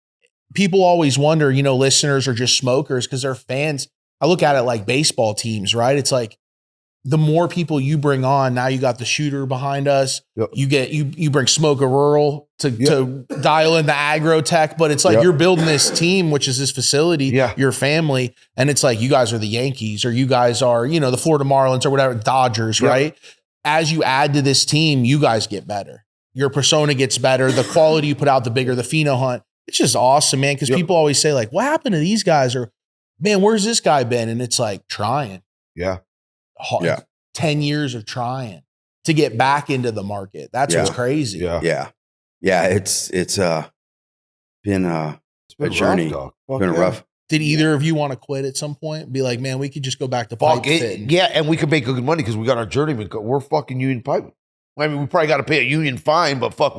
people always wonder, you know, listeners are just smokers because they're fans. I look at it like baseball teams, right? It's like the more people you bring on, now you got the shooter behind us. Yep. You bring Smoker Rural to dial in the agro tech, but it's like you're building this team, which is this facility, your family, and it's like you guys are the Yankees or you guys are, you know, the Florida Marlins or whatever, Dodgers, right? As you add to this team, you guys get better. Your persona gets better. The quality you put out, the bigger the pheno hunt. It's just awesome, man, because people always say like, what happened to these guys? Or, man, where's this guy been? And it's like trying. Yeah. 10 years of trying to get back into the market. That's what's crazy. Yeah. It's been a journey. It's been rough. Did either of you want to quit at some point? Be like, man, we could just go back to pipe fitting. Yeah, and we could make good money because we got our journeyman. We're fucking union pipe. I mean, we probably got to pay a union fine, but fuck,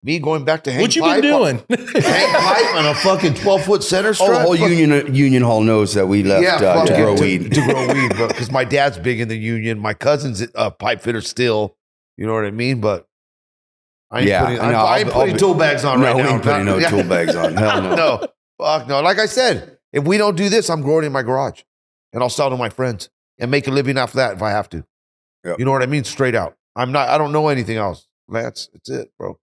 me going back to hang what you pipe. Been doing? Hang pipe on a fucking 12-foot center strut. The whole union hall knows that we left to grow weed. To grow weed, because my dad's big in the union. My cousin's a pipe fitter still. You know what I mean? But I ain't putting tool bags on right now. We ain't putting no tool bags on. Hell no. No. Fuck no. Like I said, if we don't do this, I'm growing in my garage. And I'll sell to my friends and make a living after that if I have to. Yep. You know what I mean? Straight out. I don't know anything else. That's it, bro.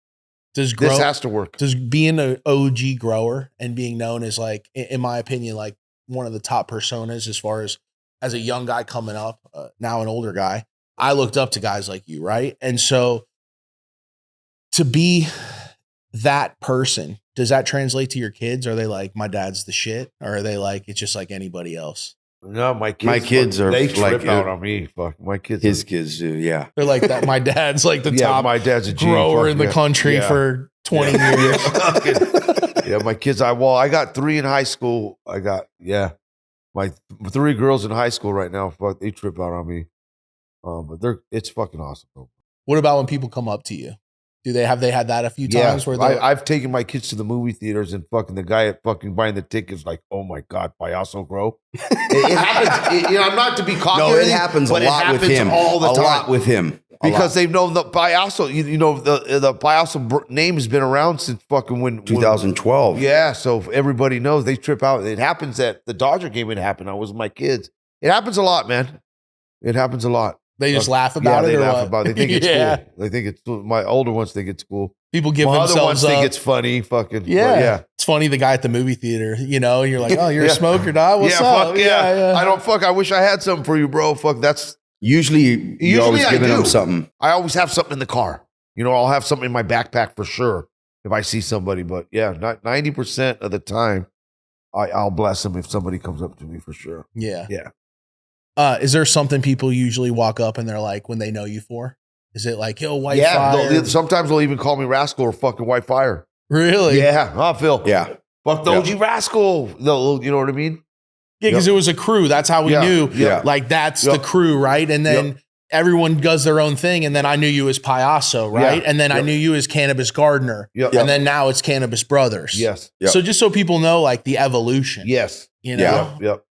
This has to work. Does being an OG grower and being known as, like, in my opinion, like one of the top personas as far as a young guy coming up, now an older guy, I looked up to guys like you, right? And so to be that person, does that translate to your kids? Are they like, my dad's the shit? Or are they like, it's just like anybody else? No, my kids are they like trip out on me. Fuck, my kids. His kids do, yeah. They're like that. My dad's like the top. My dad's a grower in the country for 20 years. Yeah, my kids. I got 3 in high school. I got my 3 girls in high school right now. Fuck, they trip out on me. But it's fucking awesome. Bro. What about when people come up to you? Have they had that a few times? Where I've taken my kids to the movie theaters and fucking the guy at fucking buying the tickets like, oh my God, Payaso, bro. It happens. I'm not to be cocky. No, it happens a lot with him. All the time. A lot with him. Because they've known the Payaso. You know, the Payaso name has been around since fucking when 2012. Yeah, so everybody knows they trip out. It happens at the Dodger game. It happened. I was with my kids. It happens a lot, man. It happens a lot. They just laugh about it. They laugh about it. They think it's cool. They think it's cool. My older ones think it's cool. People give my themselves other ones up. think it's funny. Fucking yeah. It's funny. The guy at the movie theater, you know, you're like, oh, you're a smoker, dog. What's up? Fuck, yeah. I don't fuck. I wish I had something for you, bro. Fuck. That's usually you're always giving them something. I always have something in the car. You know, I'll have something in my backpack for sure if I see somebody. But yeah, not 90% of the time, I'll bless them if somebody comes up to me for sure. Yeah. Yeah. Is there something people usually walk up and they're like, when they know you for? Is it like, yo, white fire? Yeah, sometimes they'll even call me Raskal or fucking white fire. Really? Yeah. Phil. Yeah. Fuck the OG Raskal. You know what I mean? Yeah, because it was a crew. That's how we knew. Yeah. Like, that's the crew, right? And then everyone does their own thing. And then I knew you as Payaso, right? And then I knew you as Cannabis Gardener. And then now it's Cannabis Brothers. Yes. So just so people know, like, the evolution. Yes. You know? Yep.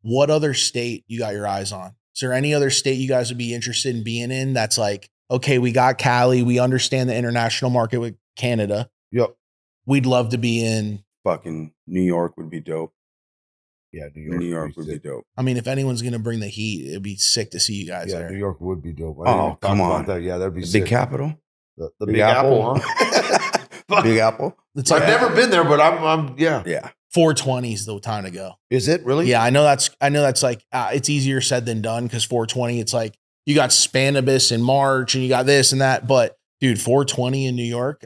What other state you got your eyes on? Is there any other state you guys would be interested in being in that's like, okay, we got Cali, we understand the international market with Canada. Yep. We'd love to be in. Fucking New York would be dope. Yeah, New York would be dope. I mean, if anyone's going to bring the heat, it'd be sick to see you guys there. New York would be dope. Come on. That. Yeah, that'd be the sick. Big Capital? The Big Apple, huh? Big Apple? It's I've never been there, but I'm Yeah. 420 is the time to go. Is it really? Yeah, I know that's like, it's easier said than done because 420, it's like you got Spanibus in March and you got this and that. But dude, 420 in New York,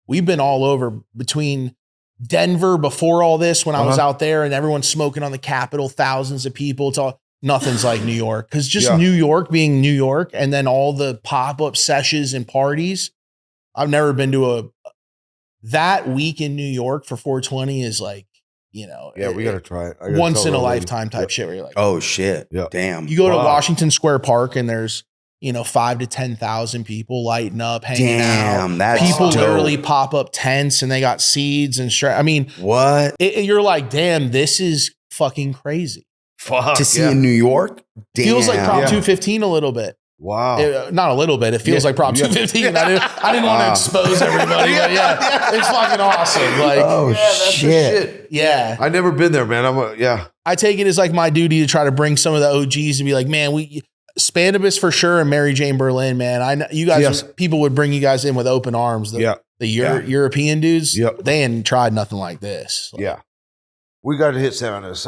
we've been all over between Denver before all this when I was out there and everyone's smoking on the Capitol, thousands of people. It's all, nothing's like New York because just New York being New York and then all the pop-up sessions and parties. I've never been to that week in New York for 420 is like, you know. Yeah, we got to try it. Once in a lifetime type shit where you're like, oh shit. Yeah. Damn. You go to Washington Square Park and there's, 5,000 to 10,000 people lighting up, hanging out. That's people dope. literally pop up tents and they got seeds and I mean, what? You're like, damn, this is fucking crazy. Fuck. To see in New York? Damn. Feels like Prop 215 a little bit. Wow. Not a little bit. It feels like Prop 215. I didn't want to expose everybody, but it's fucking awesome. Like, shit. Yeah. I've never been there, man. I take it as like my duty to try to bring some of the OGs to be like, man, Spandibus for sure and Mary Jane Berlin, man. I know you guys, people would bring you guys in with open arms. The European dudes, they ain't tried nothing like this. Yeah. We got to hit Spandibus.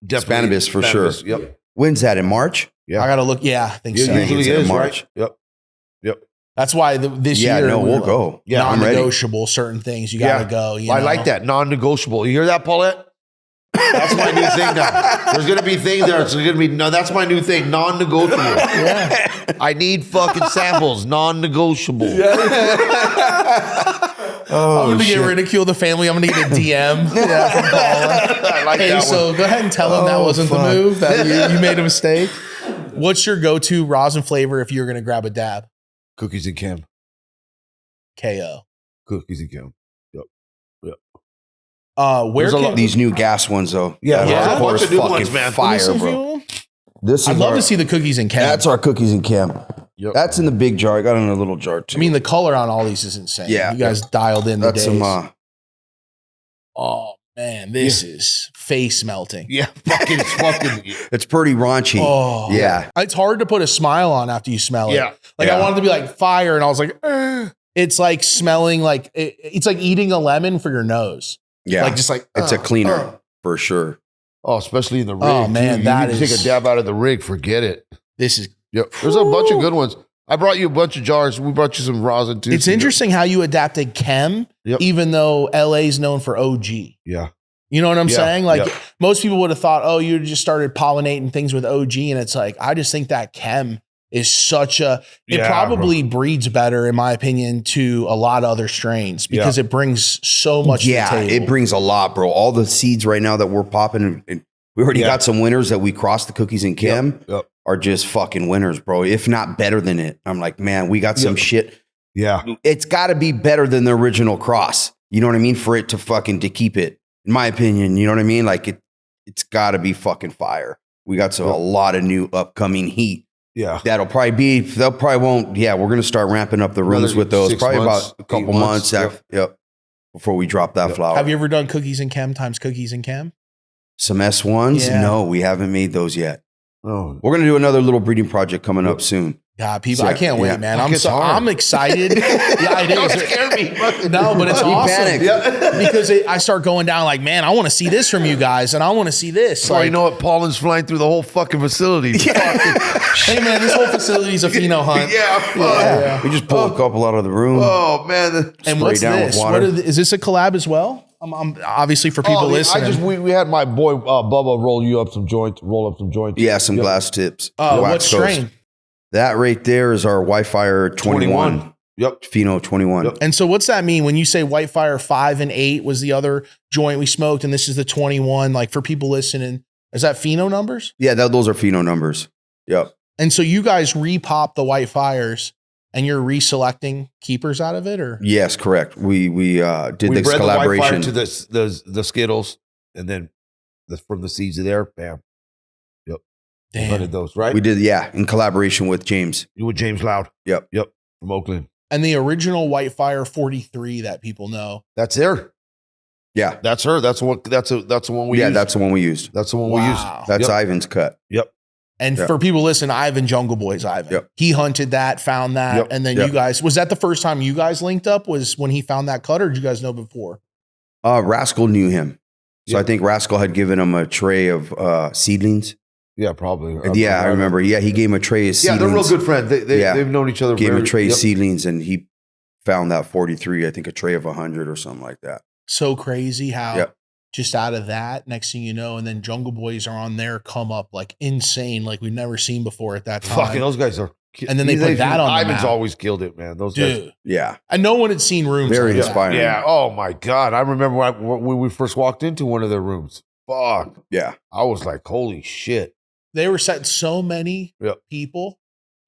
Definitely. Spandibus for sure. Yep. When's that, in March? Yeah. I got to look. Yeah, I think so. Usually in March. Right? Yep. That's why this year. No, we'll go. Yeah, non-negotiable, certain things you got to go. I like that. Non-negotiable. You hear that, Paulette? That's my new thing now. There's going to be things that's going to be, no, that's my new thing. Non-negotiable. Yeah. I need fucking samples. Non-negotiable. I'm going to get ridiculed the family. I'm going to get a DM from Paula. I like that one. So go ahead and tell them that wasn't the move, that you made a mistake. What's your go-to rosin flavor if you're going to grab a dab? Cookies and Chem. KO. Cookies and Chem. Yep. Where can these new gas ones though? There's of course, bunch of new fucking ones, man. fire, bro. I'd love to see the Cookies and Chem. That's our Cookies and Chem. Yep. That's in the big jar. I got it in a little jar too. I mean, the color on all these is insane. Yeah. You guys dialed in the that's days. some. Man, this is face melting. Yeah, fucking. It's pretty raunchy. Oh, yeah. It's hard to put a smile on after you smell it. Yeah. Like I wanted to be like fire, and I was like, "Ugh." It's like smelling like it's like eating a lemon for your nose. Yeah. Like just like it's a cleaner for sure. Oh, especially in the rig. Oh man, you take a dab out of the rig, forget it. This is. Yep. There's a bunch of good ones. I brought you a bunch of jars. We brought you some rosin too. It's interesting how you adapted chem, even though LA's known for OG. Yeah. You know what I'm saying? Like most people would have thought, oh, you just started pollinating things with OG. And it's like, I just think that chem is such a, it probably breeds better, in my opinion, to a lot of other strains because it brings so much to the table. It brings a lot, bro. All the seeds right now that we're popping, and we already got some winners that we crossed the Cookies and Chem are just fucking winners, bro. If not better than it. I'm like, man, we got some shit. Yeah. It's got to be better than the original cross. You know what I mean? For it to keep it. In my opinion, you know what I mean? Like it's got to be fucking fire. We got a lot of new upcoming heat. Yeah. They'll probably won't. Yeah, we're going to start ramping up the rooms with those. Probably about a couple months. Before we drop that flower. Have you ever done Cookies and Chem times Cookies and Chem? Some S1s? Yeah. No, we haven't made those yet. Oh. We're going to do another little breeding project coming up soon. God, people, I can't wait, man. I'm excited. Yeah, it is. Don't scare me. No, but it's awesome. Because I start going down like, man, I want to see this from you guys, and I want to see this. So you know what? Pollen's flying through the whole fucking facility. Hey, man, this whole facility's a pheno hunt. Yeah. We just pull a couple out of the room. Oh, man. And what's this? Is this a collab as well? I'm obviously for people listening. We had my boy Bubba roll up some joints. Yeah, some glass tips. What strain? That right there is our Wi-Fi 21. Yep. Pheno 21. Yep. And so what's that mean when you say Whitefire 5 and 8 was the other joint we smoked and this is the 21? Like for people listening, is that Pheno numbers? Yeah, those are Pheno numbers. Yep. And so you guys repop the Whitefires and you're reselecting keepers out of it, or? Yes, correct. We did this collaboration. To the Skittles and then from the seeds of there, bam. Damn. Those, right? We did, in collaboration with James. With James Loud. Yep. From Oakland. And the original Whitefire 43 that people know. That's her. Yeah. That's her. That's the one we used. Yeah, that's the one we used. That's the one we used. That's Ivan's cut. Yep. And for people listening, Ivan, Jungle Boy's Ivan. Yep. He hunted that, found that, and then you guys, was that the first time you guys linked up, was when he found that cut, or did you guys know before? Raskal knew him. So I think Raskal had given him a tray of seedlings. Yeah, probably. I remember. Yeah, he gave him a tray of seedlings. Yeah, they're real good friends. They've known each other. Gave him a tray of seedlings, and he found that 43, I think a tray of 100 or something like that. So crazy how just out of that, next thing you know, and then Jungle Boys are on their come up like insane, like we've never seen before at that time. Fucking those guys are. And then they put that on. Ivan's always killed it, man. Those guys. Yeah. And no one had seen rooms. Very like inspiring. Yeah. Oh my God. I remember when we first walked into one of their rooms. Fuck. Yeah. I was like, holy shit. They were setting so many people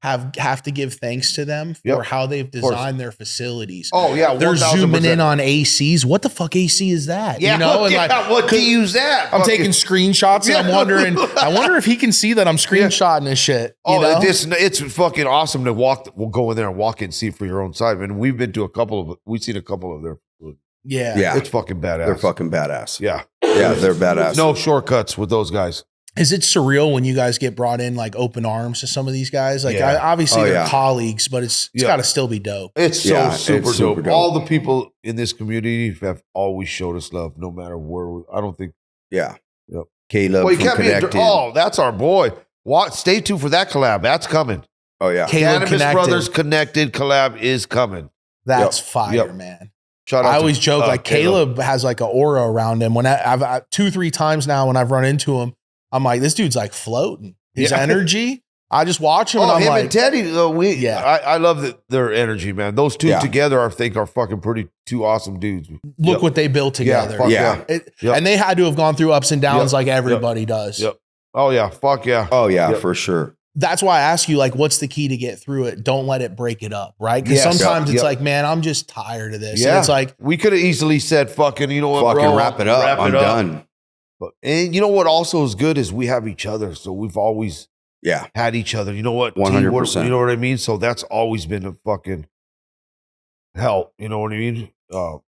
have to give thanks to them for how they've designed their facilities. Oh yeah, they're 1000%. zooming in on ACs. What the fuck AC is that? Yeah, you know, and what do you use that? I'm taking screenshots and I'm wondering. I wonder if he can see that I'm screenshotting this shit. You know? It's fucking awesome to We'll go in there and walk in and see it for your own side. And we've been to we've seen a couple of their. Yeah, it's fucking badass. They're fucking badass. Yeah, they're badass. No shortcuts with those guys. Is it surreal when you guys get brought in like open arms to some of these guys? Like obviously they're colleagues, but it's got to still be dope. It's super dope. All the people in this community have always showed us love, no matter where. I don't think. Yeah. Yep. Caleb. Well, you can't be. That's our boy. Stay tuned for that collab. That's coming. Oh yeah. Cannabis Brothers Connected collab is coming. That's fire, man. I always joke like Caleb has like an aura around him. When I've 2-3 times now when I've run into him, I'm like, this dude's like floating. His energy. I just watch him and I'm like, and Teddy. I love their energy, man. Those two together, I think, are fucking two awesome dudes. Look what they built together. And they had to have gone through ups and downs like everybody does. Yep. Oh yeah. Fuck yeah. Oh yeah, for sure. That's why I ask you, like, what's the key to get through it? Don't let it break it up, right? Because sometimes it's like, man, I'm just tired of this. Yeah. And it's like, we could have easily said, fucking, you know what, fucking wrap it up. I'm done. And you know what also is good is we have each other. So we've always had each other. You know what? 100%. You know what I mean? So that's always been a fucking help. You know what I mean?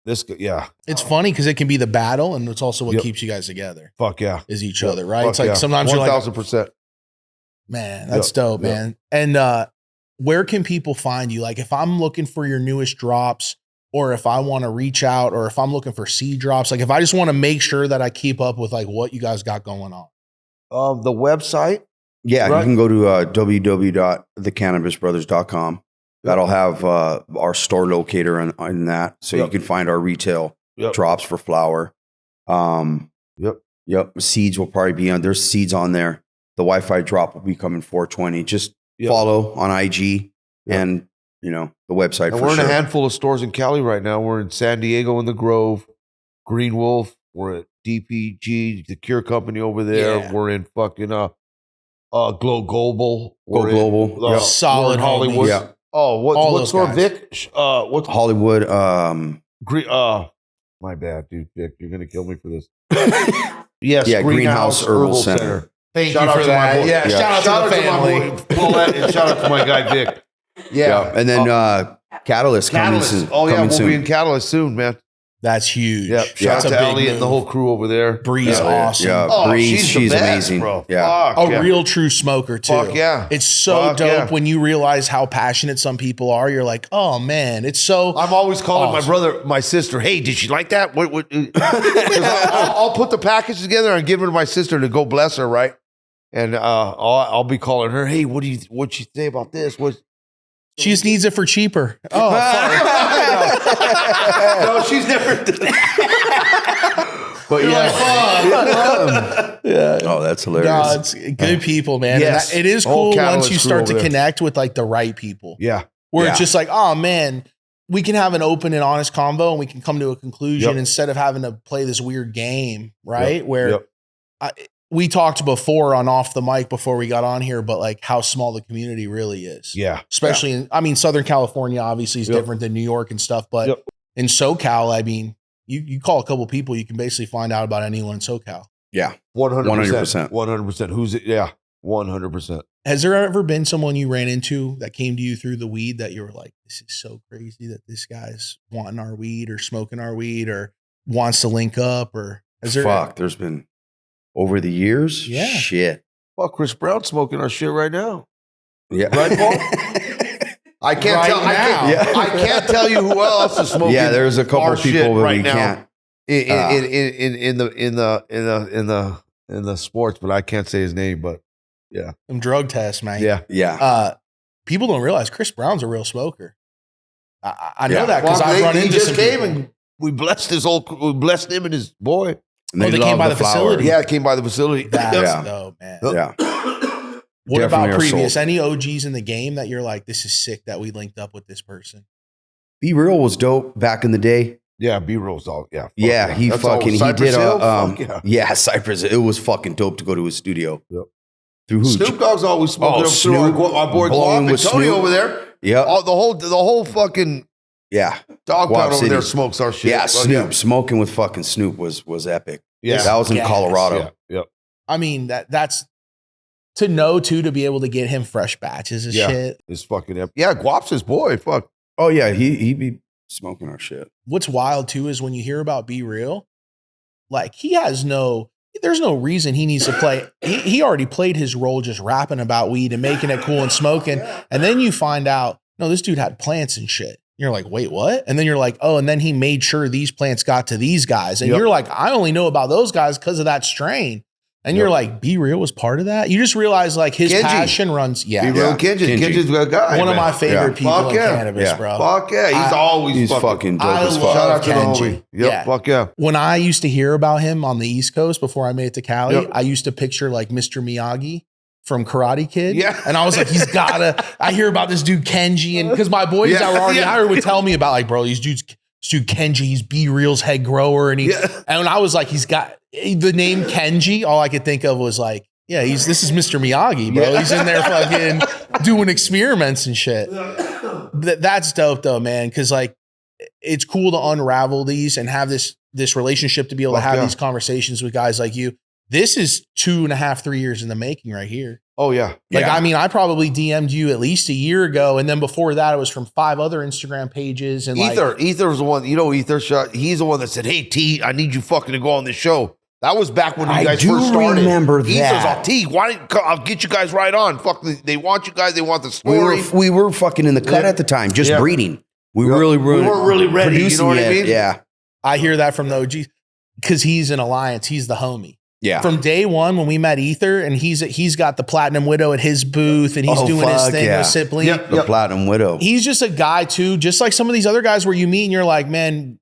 It's funny because it can be the battle and it's also what keeps you guys together. Fuck yeah. Is each other, right? It's like sometimes you're like 1,000%. Man, that's dope, man. And where can people find you? Like if I'm looking for your newest drops, or if I want to reach out, or if I'm looking for seed drops, like if I just want to make sure that I keep up with like what you guys got going on. The website? Yeah, you can go to www.thecannabisbrothers.com. That'll have our store locator in that. So you can find our retail drops for flower. Seeds will probably be on. There's seeds on there. The Wi-Fi drop will be coming 420. Just follow on IG and, you know, the website. And we're in a handful of stores in Cali right now. We're in San Diego in the Grove, Green Wolf. We're at DPG, the Cure Company over there. Yeah. We're in fucking Glow Global. Go Global. Solid Hollywood. Yeah. Oh, what store, Vic? What's Hollywood? My bad, dude. Vic, you're gonna kill me for this. Yes, Greenhouse Herbal Center. Thank you for that. Yeah, shout out to the family. My boy Paulette, and shout out to my guy Vic. Yeah. And then Catalyst coming soon. Oh yeah, we'll be in Catalyst soon, man. That's huge. Yep. Shout out to Elliot and the whole crew over there. Bree's awesome. Yeah, Oh, Bree, she's the best, amazing. bro. Yeah. Fuck, a real true smoker too. Fuck yeah. It's so dope when you realize how passionate some people are. You're like, oh man, it's so. I'm always calling my brother, my sister. Hey, did she like that? What? I'll put the package together and give it to my sister to go bless her, right? And I'll be calling her. Hey, what'd she say about this? She just needs it for cheaper. Oh, no, she's never done that. But Oh, that's hilarious. No, it's good people, man. Yes. And it is cool once you start to connect with like the right people. Yeah. Where it's just like, oh man, we can have an open and honest convo and we can come to a conclusion instead of having to play this weird game, right? Where we talked before on off the mic before we got on here, but like how small the community really is. Yeah. Especially in, I mean, Southern California obviously is different than New York and stuff, but in SoCal, I mean, you call a couple people, you can basically find out about anyone in SoCal. Yeah. 100%. 100%. Who's it? Yeah. 100%. Has there ever been someone you ran into that came to you through the weed that you were like, this is so crazy that this guy's wanting our weed or smoking our weed or wants to link up or has there? There's been over the years. Shit. Well, Chris Brown's smoking our shit right now. Yeah. Right, Paul? I can't tell. I can't tell you who else is smoking. Yeah, there's a couple of people that right we now can't. In the sports, but I can't say his name. But yeah, Some drug tests, man. Yeah. People don't realize Chris Brown's a real smoker. I know that because I've run into just some came people. and we blessed we blessed him and his boy. And they came by the facility. Yeah, it came by the facility. That's dope, man. Yeah. What Definitely about our previous? soul. Any OGs in the game that you're like, this is sick that we linked up with this person? Be Real was dope back in the day. Yeah, B-roll's all. Yeah. Yeah, he That's fucking, he Cypress did Hill? Cypress. It was fucking dope to go to his studio. Yep. Through who? Snoop Dogg's always smoking through our boy Guap and Tony over there. Yeah. The whole fucking dog pound over there smokes our shit. Yeah, Snoop. Smoking with fucking Snoop was epic. Yeah. That was in Colorado. Yeah. I mean, that's to know too, to be able to get him fresh batches of shit. It's fucking epic. Yeah, Guap's his boy. Fuck. Oh yeah, he be smoking our shit. What's wild too is when you hear about Be Real, like there's no reason he needs to play. He already played his role just rapping about weed and making it cool and smoking. And then you find out, no, this dude had plants and shit. You're like, wait, what? And then you're like, oh, and then he made sure these plants got to these guys. And you're like, I only know about those guys because of that strain. And you're like, Be Real was part of that? You just realize like his passion runs. Yeah. Be Real Kenji. Kenji's a guy. One of my favorite people in cannabis, bro. Fuck yeah. He's fucking dope as fuck. Shout out to Kenji. Yep. Fuck yeah. When I used to hear about him on the East Coast before I made it to Cali, I used to picture like Mr. Miyagi from Karate Kid. Yeah. And I was like, I hear about this dude Kenji. And because my boys that were already hired would tell me about like, bro, this dude Kenji, he's Be Real's head grower. And and I was like, he's got the name Kenji. All I could think of was like, this is Mr. Miyagi, bro. Yeah. He's in there fucking doing experiments and shit. That's dope though, man. Cause like, it's cool to unravel these and have this relationship to be able to have these conversations with guys like you. This is 2.5, 3 years in the making right here. Oh yeah. I mean, I probably DM'd you at least a year ago. And then before that, it was from 5 other Instagram pages. And Ether's the one, Ether shot. He's the one that said, hey T, I need you fucking to go on this show. That was back when you guys first started. I remember that. Ether's all, T, I'll get you guys right on. Fuck, they want you guys. They want the story. We were fucking in the cut at the time, just breeding. We weren't really ready. You know what I mean? Yeah. I hear that from the OG because he's in Alliance. He's the homie. Yeah. From day one when we met Ether and he's got the Platinum Widow at his booth and he's doing his thing with Sipley. The Platinum Widow. He's just a guy too, just like some of these other guys where you meet and you're like, man,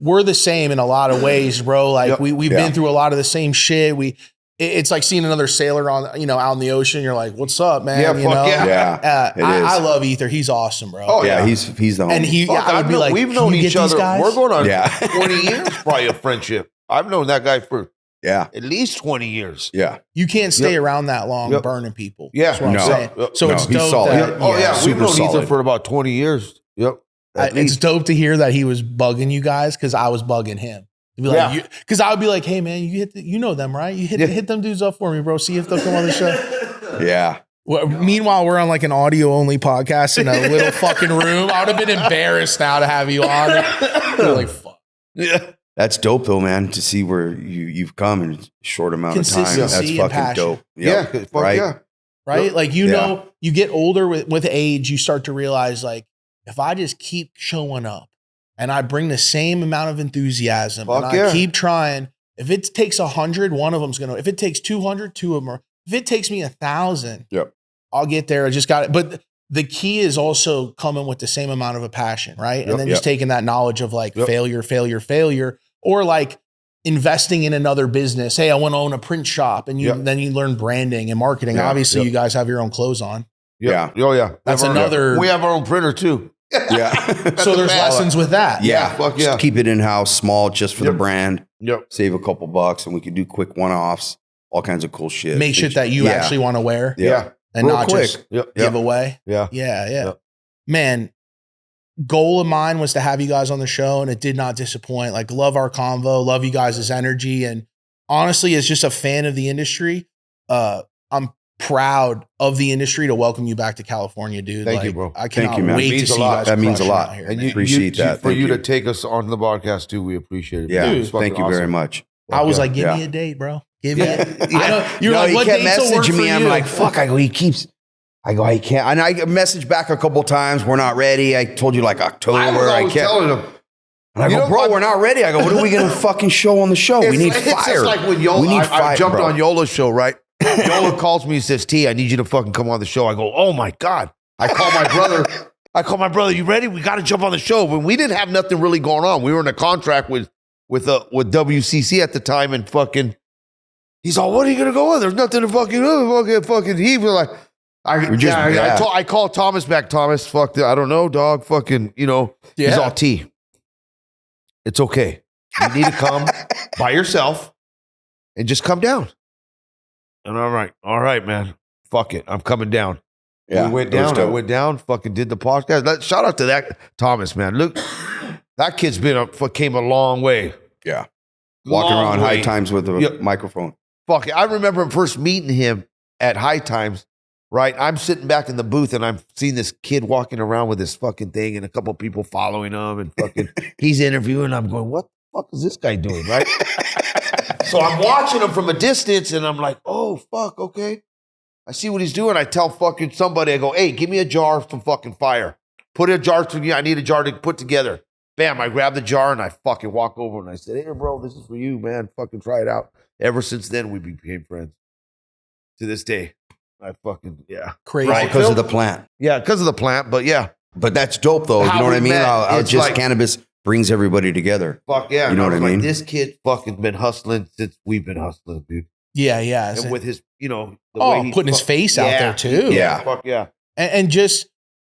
we're the same in a lot of ways, bro. Like we've been through a lot of the same shit. It's like seeing another sailor on, out in the ocean. You're like, what's up, man? I love Ether. He's awesome, bro. Oh yeah. He's the homie. And I would be like, we've known each other. We're going on 20 years, probably a friendship. I've known that guy for at least 20 years. Yeah. You can't stay around that long burning people. Yeah. That's what I'm saying. So it's dope. Solid. We've known Ether for about 20 years. Yep. It's dope to hear that he was bugging you guys because I was bugging him. Because I would be like, hey man, you know them, right? You hit them dudes up for me, bro. See if they'll come on the show. Yeah. Well, meanwhile, we're on like an audio only podcast in a little fucking room. I would have been embarrassed now to have you on. You're like, fuck. Yeah. That's dope though, man, to see where you've come in a short amount of time. That's fucking dope. Yep. Right? Like, you get older with age, you start to realize like, if I just keep showing up and I bring the same amount of enthusiasm and I keep trying, if it takes 100, one of them's if it takes 200, 2 of them are, if it takes me 1,000, I'll get there. I just got it. But the key is also coming with the same amount of a passion, right? And then just taking that knowledge of like failure, or like investing in another business. Hey, I want to own a print shop. And then you learn branding and marketing. Obviously you guys have your own clothes on. Yeah. Oh yeah. That's another. We have our own printer too. Yeah. So there's lessons with that. Yeah. Just keep it in-house, small, just for the brand. Yep. Save a couple bucks and we can do quick one-offs, all kinds of cool shit. Make shit that you actually want to wear. Yeah. And real not quick. Just give away. Yeah. Man, goal of mine was to have you guys on the show and it did not disappoint. Like, love our convo, love you guys' energy. And honestly, as just a fan of the industry, I'm proud of the industry to welcome you back to California, dude. Thank you, bro. I cannot wait to see you guys. That means a lot. Here, and you appreciate that. For you to take us on the podcast too, we appreciate it. Yeah, dude, thank you very much. I was like, give me a date, bro. Give me a date. I know, you're like, what dates will work for you? I'm like, fuck. I go, I can't. And I messaged back a couple times. We're not ready. I told you like October. I was telling him. And I go, bro, we're not ready. I go, what are we going to fucking show on the show? We need fire. It's just like when Yola, I jumped on Yola's show, right? Yola calls me and says, T, I need you to fucking come on the show. I go, oh my God. I call my brother. You ready? We got to jump on the show. When we didn't have nothing really going on. We were in a contract with WCC at the time and fucking, he's all, what are you going to go on? There's nothing to fucking do. He was like, I called Thomas back. Thomas, fuck, I don't know, dog. Fucking, he's all T. It's okay. You need to come by yourself and just come down. And I'm like, all right, man, fuck it. I'm coming down. Yeah, we went down. I went down, fucking did the podcast. Shout out to that Thomas, man. Look, that kid's came a long way. Yeah. Walking around High Times with a microphone. Fuck it. I remember first meeting him at High Times, right? I'm sitting back in the booth and I'm seeing this kid walking around with this fucking thing and a couple people following him and fucking, he's interviewing. I'm going, what the fuck is this guy doing, right? So I'm watching him from a distance and I'm like, oh, fuck, okay. I see what he's doing. I tell fucking somebody, I go, hey, give me a jar of some fucking fire. Put a jar to me. I need a jar to put together. Bam, I grab the jar and I fucking walk over and I said, hey, bro, this is for you, man. Fucking try it out. Ever since then, we became friends. To this day. I fucking, Crazy. Right, because of the plant. Yeah, because of the plant, but yeah. But that's dope, though. How you know what I we mean? met, How it's just like- cannabis brings everybody together. Fuck yeah. You know what I mean? Like, this kid fucking been hustling since we've been hustling, dude. Yeah. And with his, the Oh, way putting his face out there too. Yeah. Fuck yeah. And just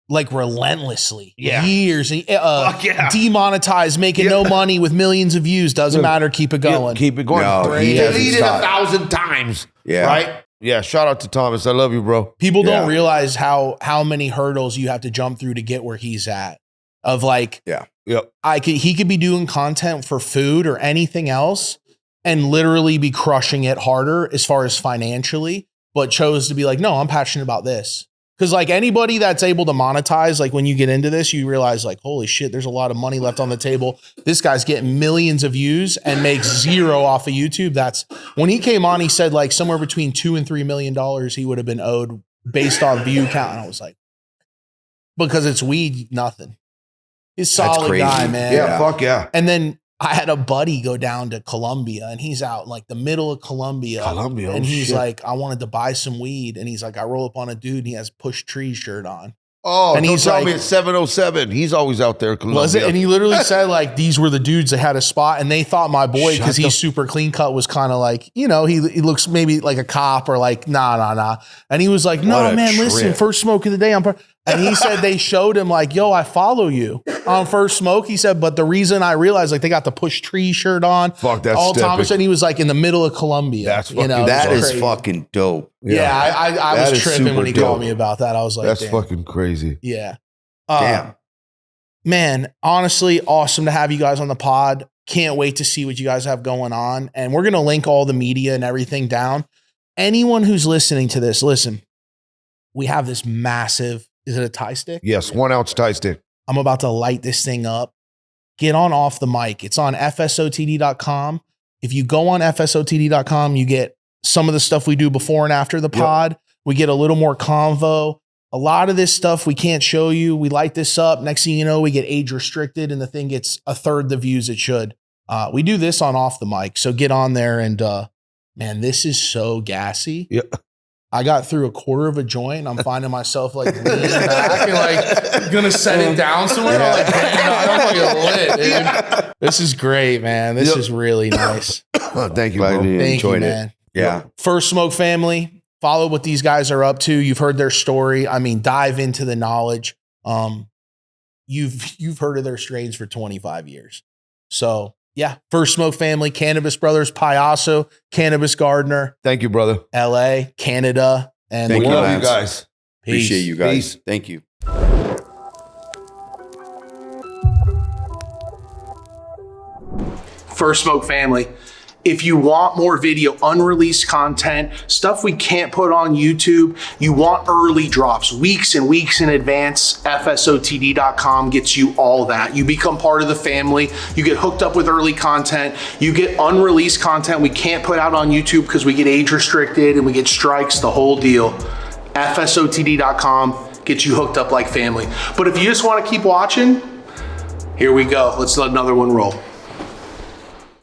like relentlessly, years, Fuck yeah. demonetized, making no money with millions of views. Doesn't matter. Keep it going. Keep it going. No, he He hasn't deleted stopped. 1,000 times. Yeah. Right? Yeah. Shout out to Thomas. I love you, bro. People don't Yeah. realize how many hurdles you have to jump through to get where he's at. Of like, Yep. he could be doing content for food or anything else and literally be crushing it harder as far as financially, but chose to be like, no, I'm passionate about this. Because like anybody that's able to monetize, like when you get into this, you realize like, holy shit, there's a lot of money left on the table. This guy's getting millions of views and makes zero off of YouTube. That's when he came on, he said like somewhere between $2 and $3 million he would have been owed based on view count. And I was like, because it's weed, nothing. He's a solid crazy. guy, man. Yeah. Fuck yeah. And then I had a buddy go down to Colombia and he's out in like the middle of Colombia. And he's like, I wanted to buy some weed. And he's like, I roll up on a dude and he has Push Trees shirt on. Oh, And don't he's tell like- me it's 707. He's always out there. Was it? And he literally said like, these were the dudes that had a spot and they thought my boy, Shut because the- he's super clean cut, was kind of like, he looks maybe like a cop or like, nah. And he was like, no, What a man, listen, trip. first smoke of the day. And he said they showed him like, yo, I follow you on First Smoke. He said, but the reason I realized like they got the Push Tree shirt on. Fuck, that's all stepping. Thomas, and he was like in the middle of Colombia. That's fucking- it was That is crazy. fucking dope. Yeah, I That was is tripping super when he dope. called me about that. I was like, That's damn. fucking crazy. Yeah. Damn. Man, honestly, awesome to have you guys on the pod. Can't wait to see what you guys have going on. And we're going to link all the media and everything down. Anyone who's listening to this, listen, we have this massive, is it a tie stick? Yes, 1 ounce tie stick. I'm about to light this thing up. Get on Off the Mic. It's on fsotd.com. If you go on fsotd.com, you get some of the stuff we do before and after the pod. We get a little more convo. A lot of this stuff we can't show you. We light this up. Next thing you know, we get age restricted and the thing gets a third the views it should. We do this on Off the Mic. So get on there and man, this is so gassy. Yeah. I got through a quarter of a joint. I'm finding myself like leaning back and like gonna set it down somewhere. I'm like, damn, I'm fucking lit, dude. This is great, man. This is really nice. Thank you, Glad bro. you Thank enjoyed you, it. man. Yeah. First Smoke family, follow what these guys are up to. You've heard their story. I mean, dive into the knowledge. You've heard of their strains for 25 years. So yeah, First Smoke family, Cannabis Brothers, Payaso, Cannabis Gardener, Thank you, brother. LA, Canada, and Thank the you, world. Love you Lance. guys. Appreciate Peace. you guys. Peace. Thank you. First Smoke family, if you want more video, unreleased content, stuff we can't put on YouTube, you want early drops, weeks and weeks in advance, fsotd.com gets you all that. You become part of the family, you get hooked up with early content, you get unreleased content we can't put out on YouTube because we get age restricted and we get strikes, the whole deal. fsotd.com gets you hooked up like family. But if you just want to keep watching, here we go. Let's let another one roll.